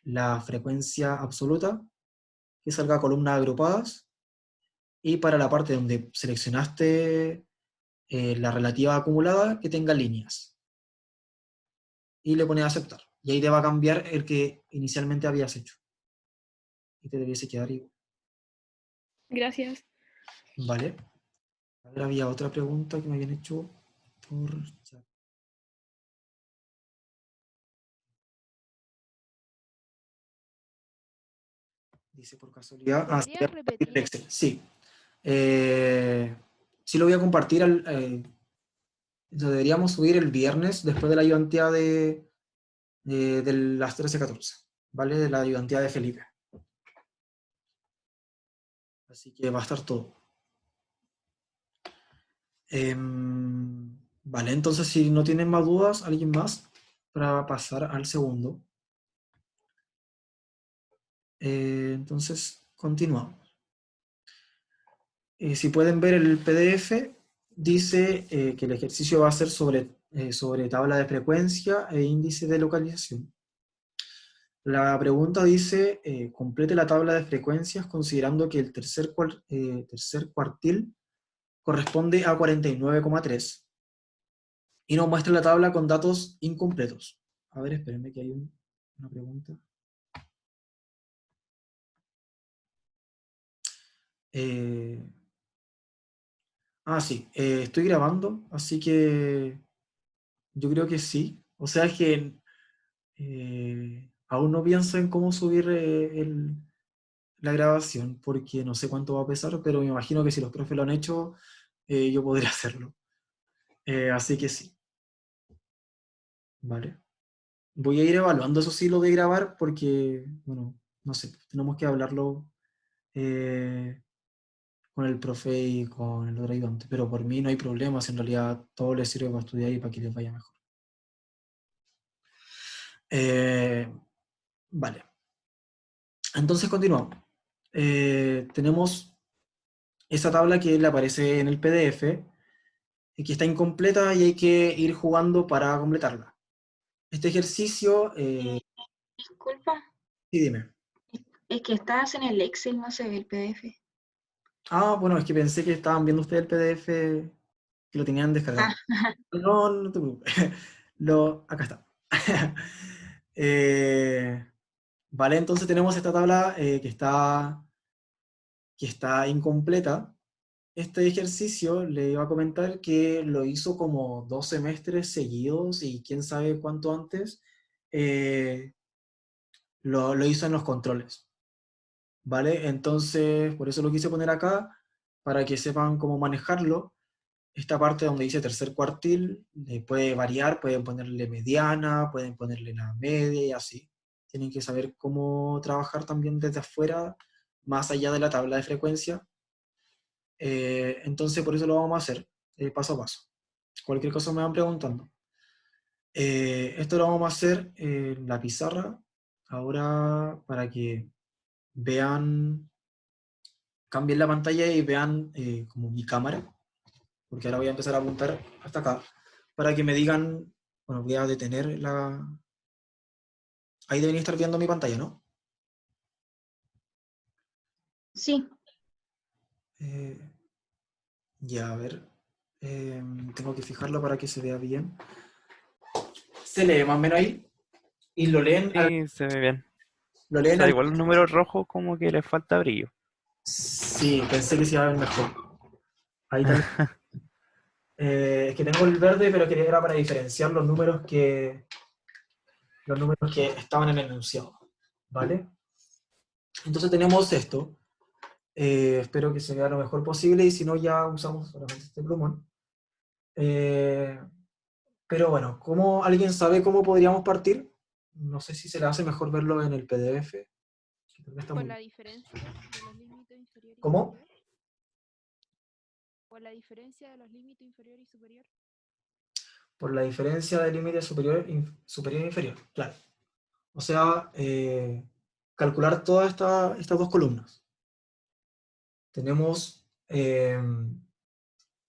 la frecuencia absoluta, que salga columnas agrupadas, y para la parte donde seleccionaste la relativa acumulada, que tenga líneas. Y le pones a aceptar. Y ahí te va a cambiar el que inicialmente habías hecho. Y te debiese quedar igual. Gracias. Vale. A ver, había otra pregunta que me habían hecho por chat. Dice por casualidad. Ah, ¿Podrías repetir? Excel. Sí. Sí lo voy a compartir. Lo deberíamos subir el viernes después de la ayudantía de las 13:14. ¿Vale? De la ayudantía de Felipe. Así que va a estar todo. Vale, entonces si no tienen más dudas, ¿alguien más? Para pasar al segundo. Entonces, continuamos. Si pueden ver el PDF, dice que el ejercicio va a ser sobre tabla de frecuencia e índice de localización. La pregunta dice, complete la tabla de frecuencias considerando que el tercer cuartil corresponde a 49,3 y nos muestra la tabla con datos incompletos. A ver, espérenme que hay una pregunta. Sí, estoy grabando, así que yo creo que sí. O sea, es que aún no pienso en cómo subir la grabación, porque no sé cuánto va a pesar, pero me imagino que si los profes lo han hecho, yo podría hacerlo. Así que sí. Vale. Voy a ir evaluando eso sí lo de grabar, porque, bueno, no sé, tenemos que hablarlo con el profe y con el otro ayudante, pero por mí no hay problemas, en realidad todo les sirve para estudiar y para que les vaya mejor. Vale. Entonces continuamos. Tenemos esa tabla que le aparece en el PDF y que está incompleta y hay que ir jugando para completarla. Este ejercicio, Disculpa, sí, dime. es que estás en el Excel, no se ve el PDF. Bueno, es que pensé que estaban viendo ustedes el PDF, que lo tenían descargado. No, no te preocupes. Acá está. Vale, entonces tenemos esta tabla que está incompleta. Este ejercicio le iba a comentar que lo hizo como 2 semestres seguidos y quién sabe cuánto antes lo hizo en los controles. ¿Vale? Entonces, por eso lo quise poner acá, para que sepan cómo manejarlo. Esta parte donde dice tercer cuartil puede variar, pueden ponerle mediana, pueden ponerle la media y así. Tienen que saber cómo trabajar también desde afuera, más allá de la tabla de frecuencia. Entonces, por eso lo vamos a hacer paso a paso. Cualquier cosa me van preguntando. Esto lo vamos a hacer en la pizarra, ahora para que vean, cambien la pantalla y vean como mi cámara, porque ahora voy a empezar a apuntar hasta acá, para que me digan, bueno, voy a detener la... Ahí debería estar viendo mi pantalla, ¿no? Sí, Ya, a ver, tengo que fijarlo para que se vea bien. Se lee más o menos ahí, y lo leen, Sí, se ve bien. lo O leen sea, al... igual los números rojos como que les falta brillo. Sí, pensé que se iba a ver mejor. Ahí también. Es que tengo el verde, pero que era para diferenciar los números que estaban en el enunciado. ¿Vale? Entonces tenemos esto. Espero que se vea lo mejor posible y si no ya usamos solamente este plumón. Pero bueno, ¿alguien sabe cómo podríamos partir? No sé si se le hace mejor verlo en el PDF. Que creo que está Por muy... la diferencia de los límites inferior y ¿Cómo? superior. Por la diferencia de los límites inferior y superior. Por la diferencia del límite superior, superior e inferior, claro. O sea, calcular todas estas dos columnas. tenemos que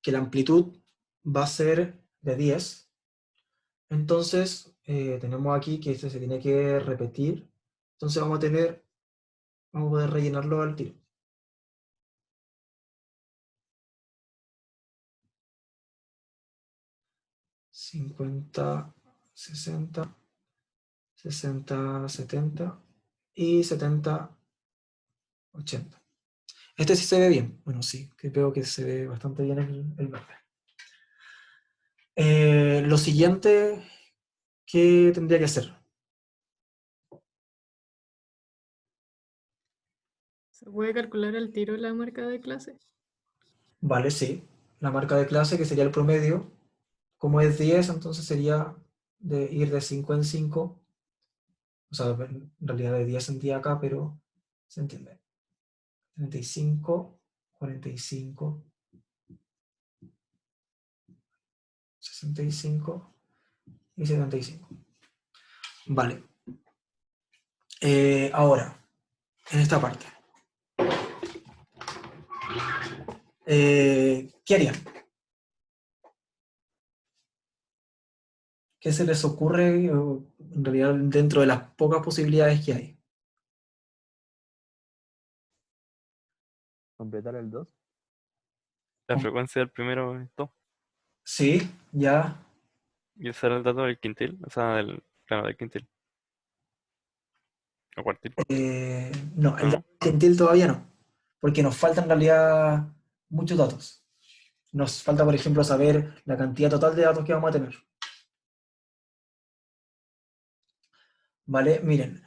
la amplitud va a ser de 10. Entonces, tenemos aquí que este se tiene que repetir. Entonces vamos a poder rellenarlo al tiro. $50, 60, 60, 70 y 70, 80. Este sí se ve bien. Bueno, sí, que veo que se ve bastante bien el verde. Lo siguiente, ¿qué tendría que hacer? ¿Se puede calcular al tiro la marca de clase? Vale, sí. La marca de clase, que sería el promedio, como es 10, entonces sería de ir de 5 en 5. O sea, en realidad de 10 en 10 acá, pero se entiende. 35, 45, 65 y 75. Vale. Ahora, en esta parte. ¿Qué harían? ¿Qué se les ocurre, en realidad, dentro de las pocas posibilidades que hay? Completar el 2. La frecuencia del primero es 2. Sí, ya. Y usar el dato del quintil, o sea, claro, del quintil. O cuartil. No, el ¿No? dato quintil todavía no, porque nos faltan en realidad muchos datos. Nos falta, por ejemplo, saber la cantidad total de datos que vamos a tener. ¿Vale? Miren,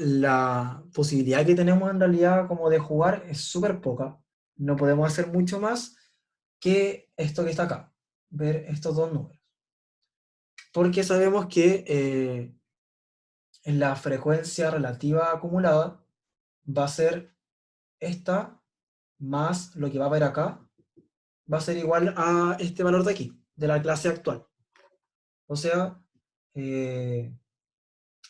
la posibilidad que tenemos en realidad como de jugar es súper poca. No podemos hacer mucho más que esto que está acá, ver estos dos números. Porque sabemos que en la frecuencia relativa acumulada va a ser esta más lo que va a haber acá, va a ser igual a este valor de aquí, de la clase actual. O sea,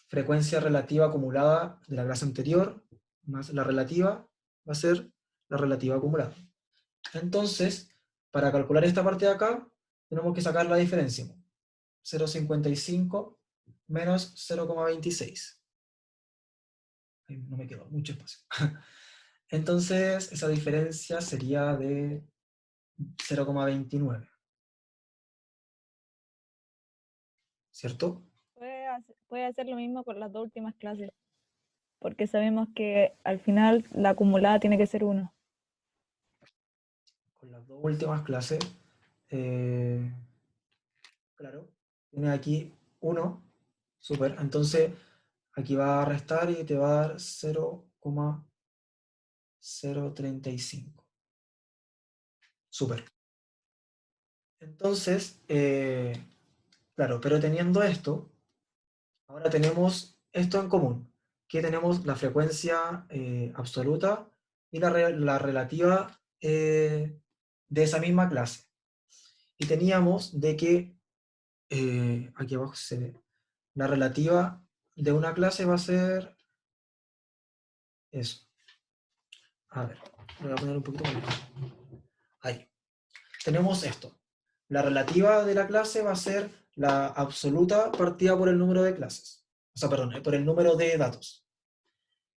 frecuencia relativa acumulada de la clase anterior, más la relativa, va a ser la relativa acumulada. Entonces, para calcular esta parte de acá, tenemos que sacar la diferencia. 0,55 menos 0,26. No me quedó mucho espacio. Entonces, esa diferencia sería de 0,29. ¿Cierto? Puede hacer lo mismo con las dos últimas clases, porque sabemos que al final la acumulada tiene que ser 1. Con las dos últimas clases, claro, tiene aquí 1, súper, entonces aquí va a restar y te va a dar 0,035. Súper. Entonces, claro, pero teniendo esto, ahora tenemos esto en común, que tenemos la frecuencia absoluta y la relativa de esa misma clase. Y teníamos de que, aquí abajo se ve, la relativa de una clase va a ser eso. A ver, lo voy a poner un poquito más lejos. Ahí. Tenemos esto. La relativa de la clase va a ser la absoluta partida por el número de clases. O sea, perdón, por el número de datos.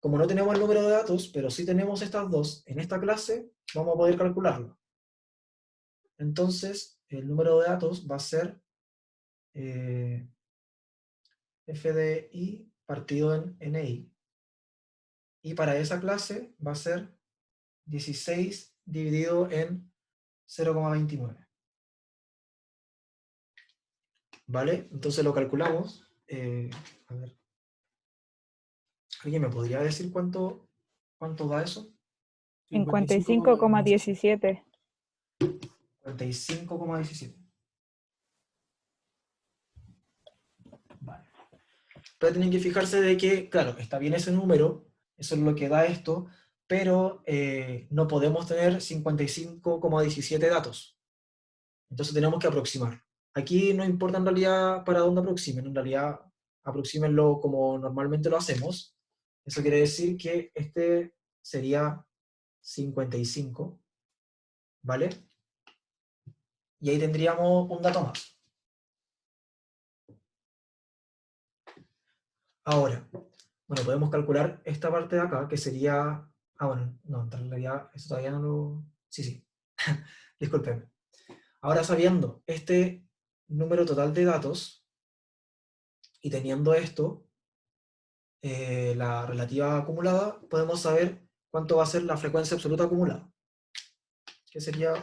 Como no tenemos el número de datos, pero sí tenemos estas dos en esta clase, vamos a poder calcularlo. Entonces, el número de datos va a ser f de i partido en ni. Y para esa clase va a ser 16 dividido en 0,29. ¿Vale? Entonces lo calculamos. A ver. ¿Alguien me podría decir cuánto da eso? 55,17. 55,17. Vale. Pero tienen que fijarse de que, claro, está bien ese número, eso es lo que da esto, pero no podemos tener 55,17 datos. Entonces tenemos que aproximar. Aquí no importa en realidad para dónde aproximen, en realidad aproxímenlo como normalmente lo hacemos. Eso quiere decir que este sería 55, ¿vale? Y ahí tendríamos un dato más. Ahora, bueno, podemos calcular esta parte de acá, que sería... Ah, bueno, no, en realidad eso todavía no lo... Sí, sí. Discúlpenme. Ahora sabiendo este número total de datos y teniendo esto, la relativa acumulada, podemos saber cuánto va a ser la frecuencia absoluta acumulada, que sería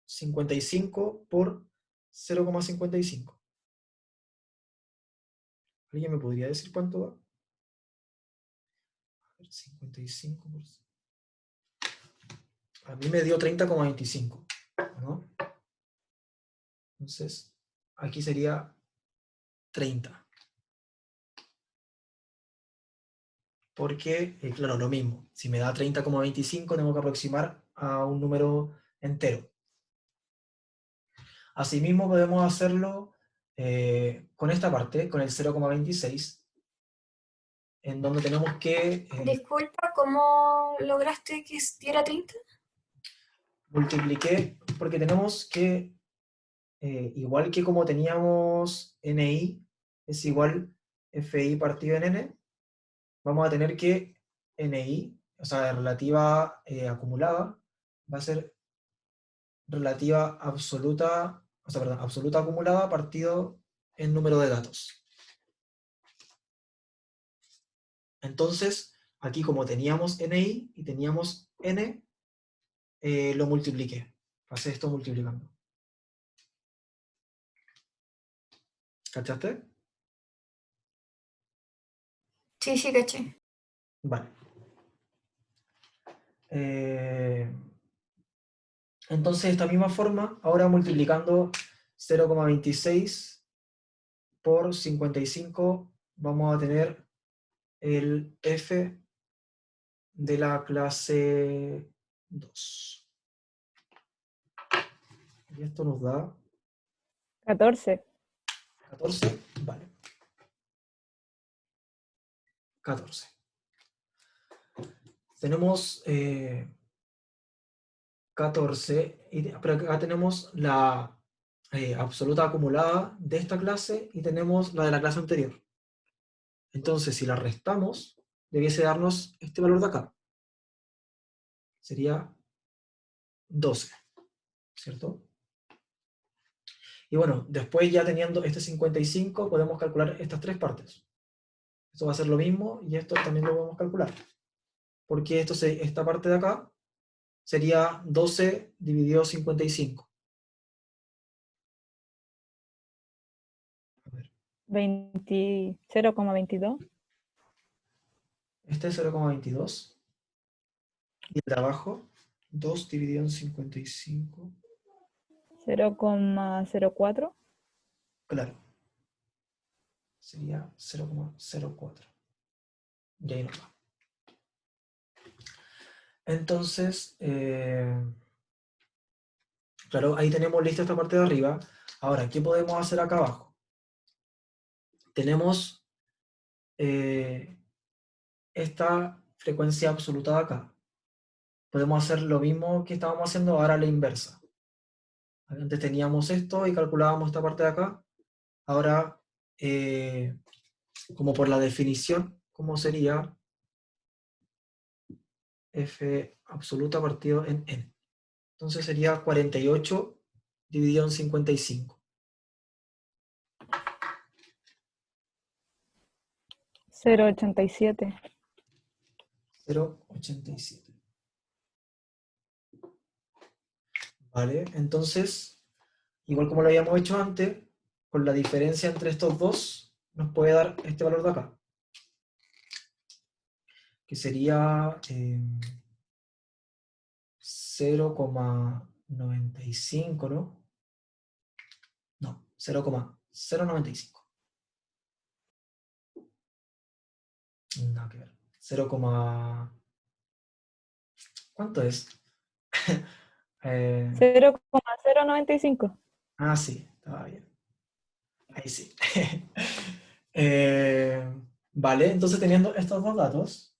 55 por 0,55. ¿Alguien me podría decir cuánto da? A ver, 55 por... A mí me dio 30,25, ¿no? Entonces, aquí sería 30. Porque, claro, lo mismo. Si me da 30,25, tengo que aproximar a un número entero. Asimismo, podemos hacerlo con esta parte, con el 0,26, en donde tenemos que Disculpa, ¿cómo lograste que diera 30? multipliqué, porque tenemos que, igual que como teníamos NI, es igual FI partido en N, vamos a tener que NI, o sea, relativa acumulada, va a ser relativa absoluta, o sea, perdón, absoluta acumulada partido en número de datos. Entonces, aquí como teníamos NI y teníamos N, lo multipliqué. Pasé esto multiplicando. ¿Cachaste? Sí, sí, caché. Vale. Entonces, de esta misma forma, ahora multiplicando 0,26 por 55, vamos a tener el F de la clase 2. Y esto nos da 14. 14, vale. 14. Tenemos 14, pero acá tenemos la absoluta acumulada de esta clase y tenemos la de la clase anterior. Entonces, si la restamos, debiese darnos este valor de acá. Sería 12, ¿cierto? Y bueno, después ya teniendo este 55, podemos calcular estas tres partes. Esto va a ser lo mismo y esto también lo podemos calcular. Porque esta parte de acá sería 12 dividido 55. A ver. 0,22. Este es 0,22. Y el de abajo, 2 dividido en 55. 0,04. Claro. Sería 0,04. Y ahí nos va. Entonces, claro, ahí tenemos lista esta parte de arriba. Ahora, ¿qué podemos hacer acá abajo? Tenemos esta frecuencia absoluta de acá. Podemos hacer lo mismo que estábamos haciendo ahora a la inversa. Antes teníamos esto y calculábamos esta parte de acá. Ahora, como por la definición, ¿cómo sería? F absoluta partido en N. Entonces sería 48 dividido en 55. 0,87. 0,87. Vale, entonces, igual como lo habíamos hecho antes, con la diferencia entre estos dos, nos puede dar este valor de acá. Que sería 0,95, ¿no? No, 0,095. Nada que ver. 0, ¿cuánto es? 0,095. Ah, sí, estaba bien. Ahí sí. Vale, entonces teniendo estos dos datos,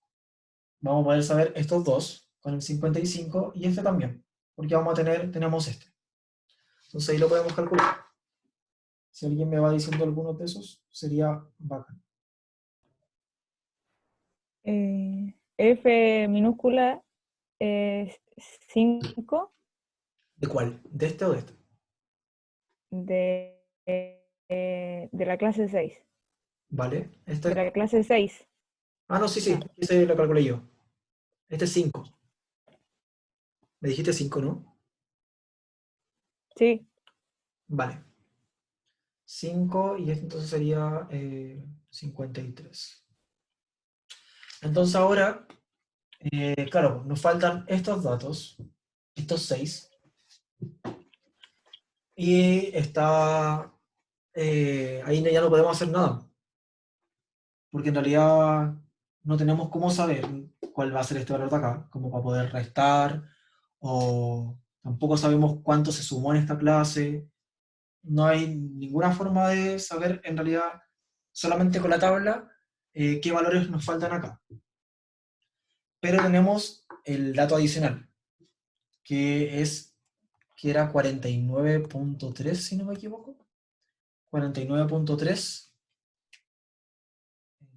vamos a poder saber estos dos. con el 55 y este también, porque tenemos este. Entonces ahí lo podemos calcular. Si alguien me va diciendo algunos de esos, sería bacán. F minúscula es 5 ¿De cuál? ¿De este o de este? de la clase 6. ¿Vale? De Este. la clase 6. Ah, no, sí, sí, Ah. ese lo calculé yo. Este es 5. Me dijiste 5, ¿no? Sí. Vale. 5 y este entonces sería 53. Entonces ahora, claro, nos faltan estos datos, estos 6. Y está, ahí ya no podemos hacer nada. Porque en realidad no tenemos cómo saber cuál va a ser este valor de acá, como para poder restar, o tampoco sabemos cuánto se sumó en esta clase. No hay ninguna forma de saber en realidad, solamente con la tabla, qué valores nos faltan acá. Pero tenemos el dato adicional, que era 49.3, si no me equivoco. 49.3,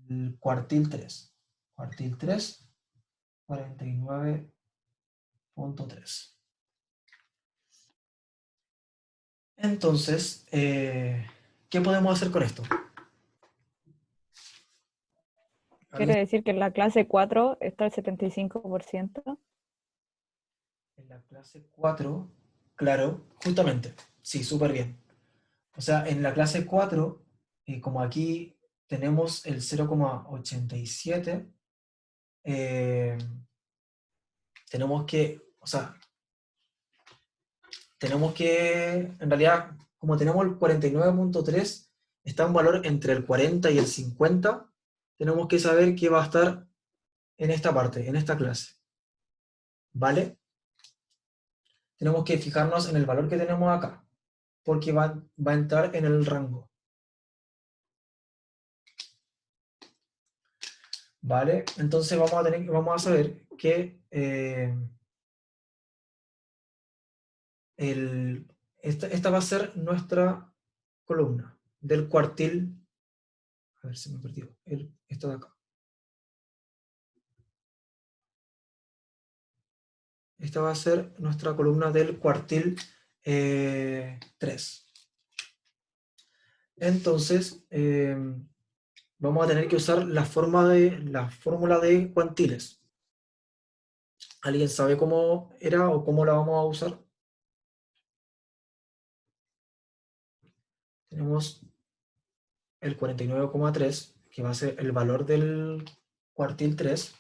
el cuartil 3. Cuartil 3, 49.3. Entonces, ¿qué podemos hacer con esto? Quiere decir que en la clase 4 está el 75%. En la clase 4, claro, justamente, sí, súper bien. O sea, en la clase 4, como aquí tenemos el 0,87, tenemos que, o sea, en realidad, como tenemos el 49.3, está un valor entre el 40 y el 50, tenemos que saber qué va a estar en esta parte, en esta clase. ¿Vale? Tenemos que fijarnos en el valor que tenemos acá, porque va a entrar en el rango. ¿Vale? Entonces vamos a saber que esta va a ser nuestra columna del cuartil. A ver, se me perdió. Esto de acá. Esta va a ser nuestra columna del cuartil 3. Entonces, vamos a tener que usar la fórmula de cuantiles. ¿Alguien sabe cómo era o cómo la vamos a usar? Tenemos el 49,3, que va a ser el valor del cuartil 3,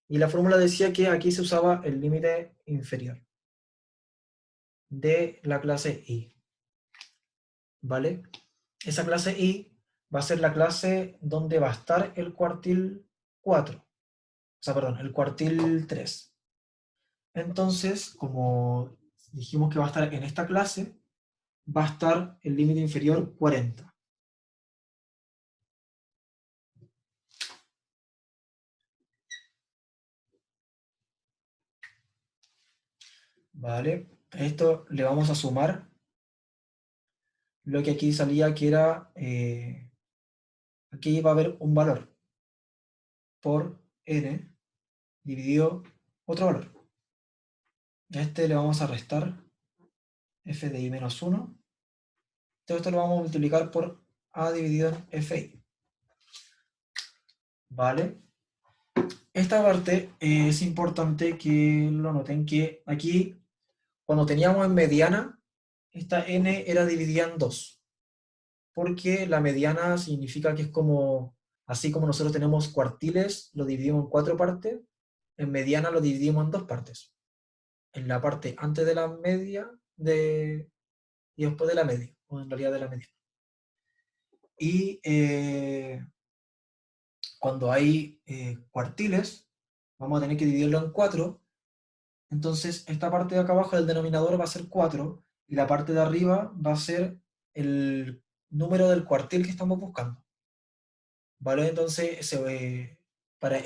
y la fórmula decía que aquí se usaba el límite inferior de la clase I. ¿Vale? Esa clase I va a ser la clase donde va a estar el cuartil 4. O sea, perdón, el cuartil 3. Entonces, como dijimos que va a estar en esta clase, va a estar el límite inferior 40. ¿Vale? A esto le vamos a sumar lo que aquí salía, que era, aquí va a haber un valor por n dividido otro valor. A este le vamos a restar f de i menos 1. Todo esto lo vamos a multiplicar por a dividido en fi. ¿Vale? Esta parte es importante que lo noten, que aquí, cuando teníamos en mediana, esta n era dividida en 2. Porque la mediana significa que es como, así como nosotros tenemos cuartiles, lo dividimos en 4 partes, en mediana lo dividimos en 2 partes. En la parte antes de la media y después de la media, o en realidad de la mediana. Y cuando hay cuartiles, vamos a tener que dividirlo en 4. Entonces, esta parte de acá abajo del denominador va a ser 4, y la parte de arriba va a ser el número del cuartil que estamos buscando. ¿Vale? Entonces, para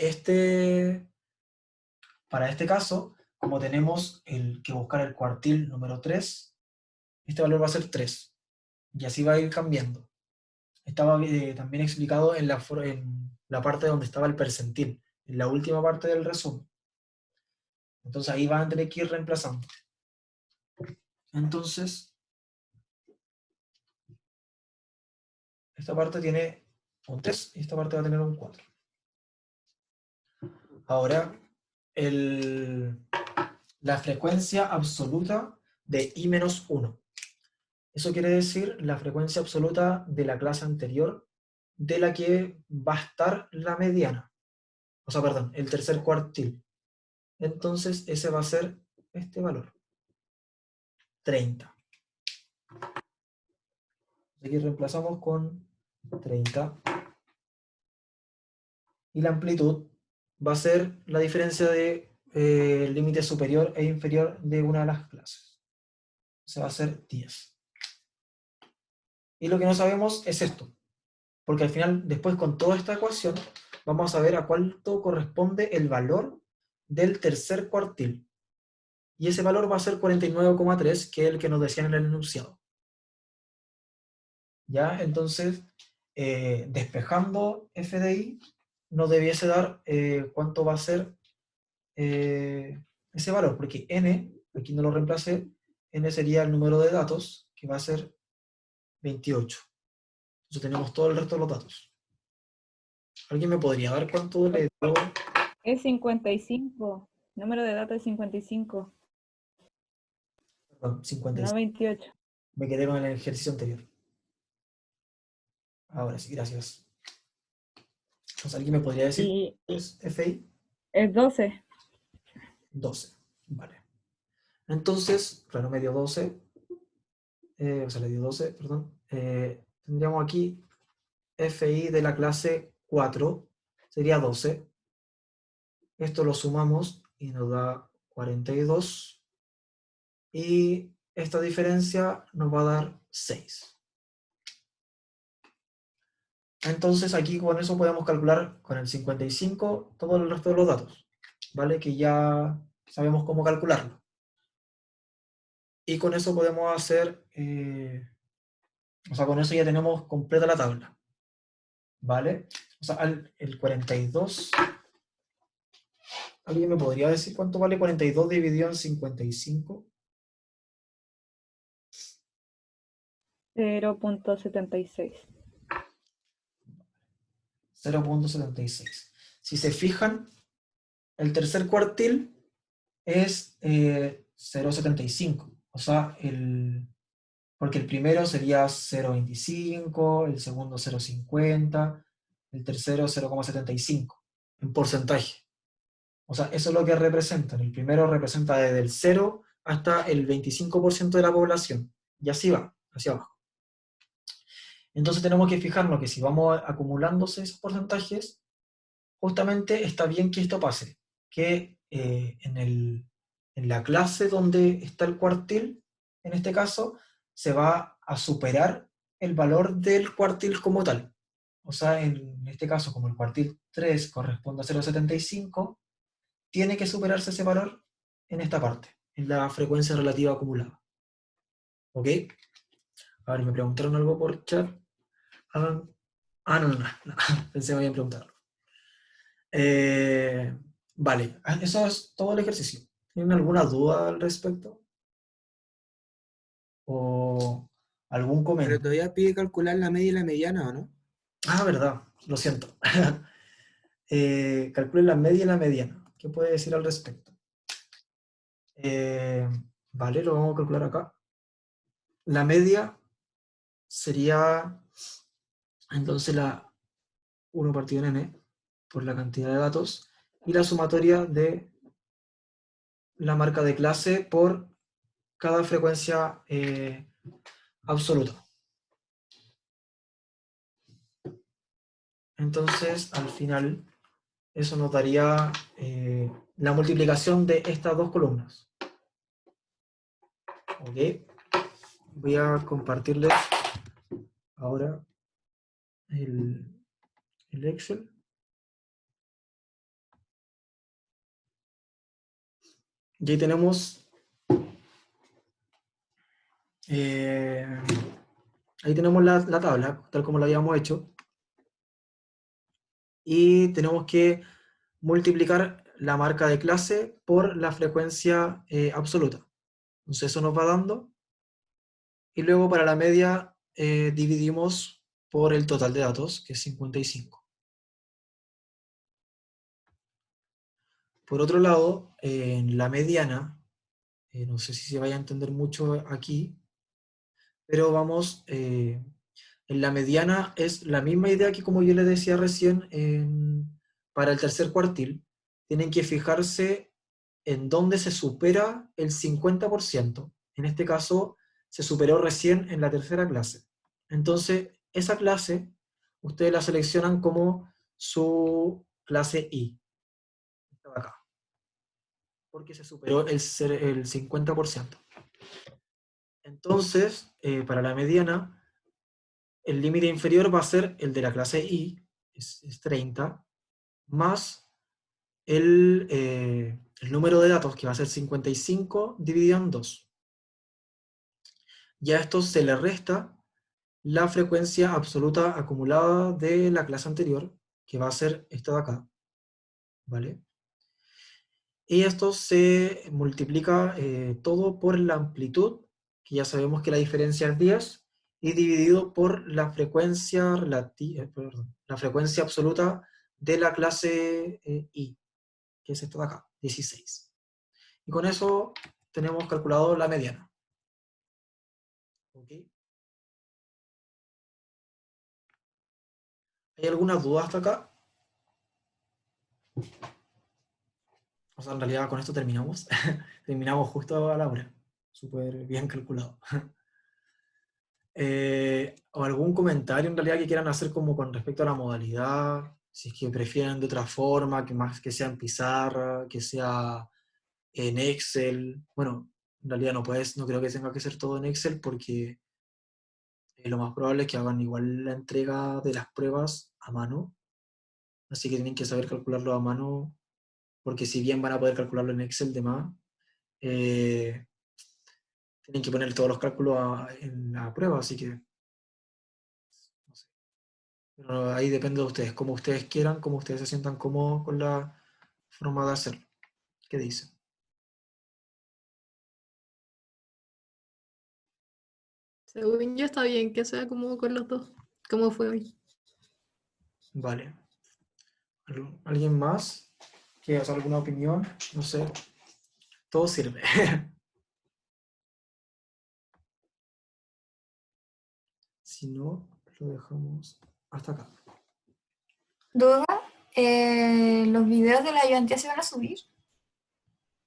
para este caso, como tenemos que buscar el cuartil número 3, este valor va a ser 3. Y así va a ir cambiando. Estaba también explicado en la parte donde estaba el percentil, en la última parte del resumen. Entonces ahí van a tener que ir reemplazando. Entonces, esta parte tiene un 3 y esta parte va a tener un 4. Ahora, la frecuencia absoluta de I-1. Eso quiere decir la frecuencia absoluta de la clase anterior de la que va a estar la mediana. O sea, perdón, el tercer cuartil. Entonces, ese va a ser este valor. 30. Aquí reemplazamos con 30. Y la amplitud va a ser la diferencia de el límite superior e inferior de una de las clases. Se va a ser 10. Y lo que no sabemos es esto. Porque al final, después con toda esta ecuación, vamos a ver a cuánto corresponde el valor del tercer cuartil. Y ese valor va a ser 49,3, que es el que nos decían en el enunciado. ¿Ya? Entonces, despejando f de i, nos debiese dar cuánto va a ser ese valor, porque n, aquí no lo reemplacé, n sería el número de datos, que va a ser 28. Entonces tenemos todo el resto de los datos. ¿Alguien me podría dar cuánto le dio? Es 55. Número de datos es 55, Perdón, 55. no 28. Me quedé con el ejercicio anterior. Ahora sí, gracias. Entonces, ¿alguien me podría decir Y qué es FI? es 12. 12. Vale. Entonces, claro, me dio 12. O sea, le dio 12, perdón. Tendríamos aquí FI de la clase 4. Sería 12. Esto lo sumamos y nos da 42. Y esta diferencia nos va a dar 6. Entonces aquí con eso podemos calcular con el 55 todo el resto de los datos, ¿vale? Que ya sabemos cómo calcularlo. Y con eso podemos hacer, o sea, con eso ya tenemos completa la tabla, ¿vale? O sea, el 42, ¿alguien me podría decir cuánto vale 42 dividido en 55? 0.76. 0.76. Si se fijan, el tercer cuartil es 0.75. O sea, porque el primero sería 0.25, el segundo 0.50, el tercero 0.75 en porcentaje. O sea, eso es lo que representan. El primero representa desde el 0 hasta el 25% de la población. Y así va, hacia abajo. Entonces tenemos que fijarnos que si vamos acumulándose esos porcentajes, justamente está bien que esto pase. Que en la clase donde está el cuartil, en este caso, se va a superar el valor del cuartil como tal. O sea, en este caso, como el cuartil 3 corresponde a 0.75, tiene que superarse ese valor en esta parte, en la frecuencia relativa acumulada. ¿Ok? A ver, me preguntaron algo por chat. No. Pensé que me habían preguntado. Vale, eso es todo el ejercicio. ¿Tienen alguna duda al respecto? ¿O algún Pero comentario? todavía pide calcular la media y la mediana, ¿o no? Ah, verdad, lo siento. Calculen la media y la mediana. ¿Qué puede decir al respecto? Vale, lo vamos a calcular acá. La media sería entonces la 1 partido en n por la cantidad de datos y la sumatoria de la marca de clase por cada frecuencia absoluta. Entonces, al final, eso nos daría la multiplicación de estas dos columnas. ¿Ok? Voy a compartirles ahora el Excel. Y ahí tenemos, la tabla, tal como la habíamos hecho. Y tenemos que multiplicar la marca de clase por la frecuencia absoluta. Entonces eso nos va dando. Y luego para la media dividimos por el total de datos, que es 55. Por otro lado, en la mediana, no sé si se vaya a entender mucho aquí, pero vamos, en la mediana es la misma idea que como yo les decía recién, para el tercer cuartil, tienen que fijarse en dónde se supera el 50%. En este caso, se superó recién en la tercera clase. Entonces, esa clase, ustedes la seleccionan como su clase I. Esta de acá. Porque se superó el 50%. Entonces, para la mediana, el límite inferior va a ser el de la clase I, es 30, más el número de datos, que va a ser 55 dividido en 2. Y a esto se le resta la frecuencia absoluta acumulada de la clase anterior, que va a ser esta de acá, ¿vale? Y esto se multiplica todo por la amplitud, que ya sabemos que la diferencia es 10, y dividido por la frecuencia la frecuencia absoluta de la clase I, que es esta de acá, 16. Y con eso tenemos calculado la mediana. ¿Ok? ¿Hay alguna duda hasta acá? O sea, en realidad con esto terminamos. Terminamos justo a la hora. Súper bien calculado. ¿O algún comentario en realidad que quieran hacer como con respecto a la modalidad? Si es que prefieren de otra forma, que más que sea en pizarra, que sea en Excel. Bueno, en realidad no creo que tenga que ser todo en Excel porque lo más probable es que hagan igual la entrega de las pruebas a mano. Así que tienen que saber calcularlo a mano, porque si bien van a poder calcularlo en Excel de más, tienen que poner todos los cálculos en la prueba, así que no sé. Pero ahí depende de ustedes, como ustedes quieran, como ustedes se sientan cómodos con la forma de hacerlo. ¿Qué dicen? Según yo está bien que sea como con los dos, como fue hoy. Vale. ¿Alguien más? ¿Quiere hacer alguna opinión? No sé. Todo sirve. Si no, lo dejamos hasta acá. ¿Duda? ¿Los videos de la ayudantía se van a subir?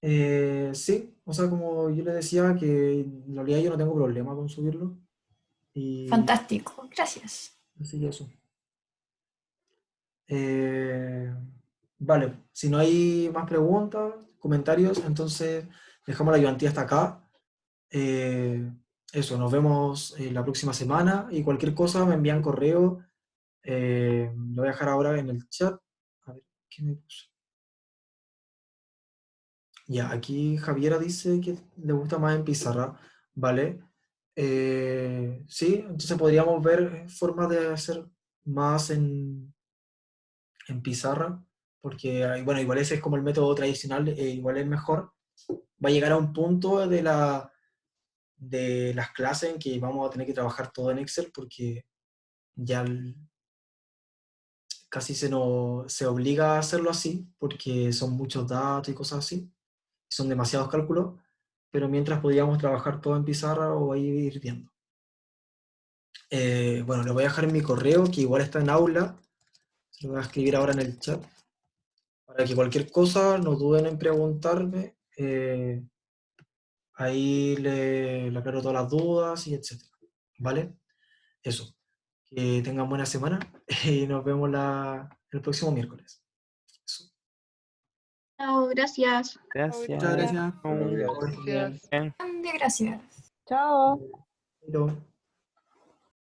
Sí, o sea, como yo le decía, que en realidad yo no tengo problema con subirlo. Y Fantástico, gracias. así que eso. Vale, si no hay más preguntas, comentarios, entonces dejamos la ayudantía hasta acá. Eso, nos vemos la próxima semana y cualquier cosa me envían correo. Lo voy a dejar ahora en el chat. A ver, ¿qué me puse? Ya, aquí Javiera dice que le gusta más en pizarra, ¿vale? Sí, entonces podríamos ver formas de hacer más en pizarra, porque bueno, igual ese es como el método tradicional, igual es mejor. Va a llegar a un punto de las clases en que vamos a tener que trabajar todo en Excel, porque ya casi se obliga a hacerlo así, porque son muchos datos y cosas así, son demasiados cálculos, pero mientras podíamos trabajar todo en pizarra o ahí ir viendo. Bueno, lo voy a dejar en mi correo, que igual está en aula, se lo voy a escribir ahora en el chat, para que cualquier cosa no duden en preguntarme, ahí le aclaro todas las dudas y etcétera, ¿vale? Eso, que tengan buena semana y nos vemos el próximo miércoles. Eso. Chao, gracias. Gracias. Muchas gracias. Bien. Bien. Grande, gracias. Chao. Chao.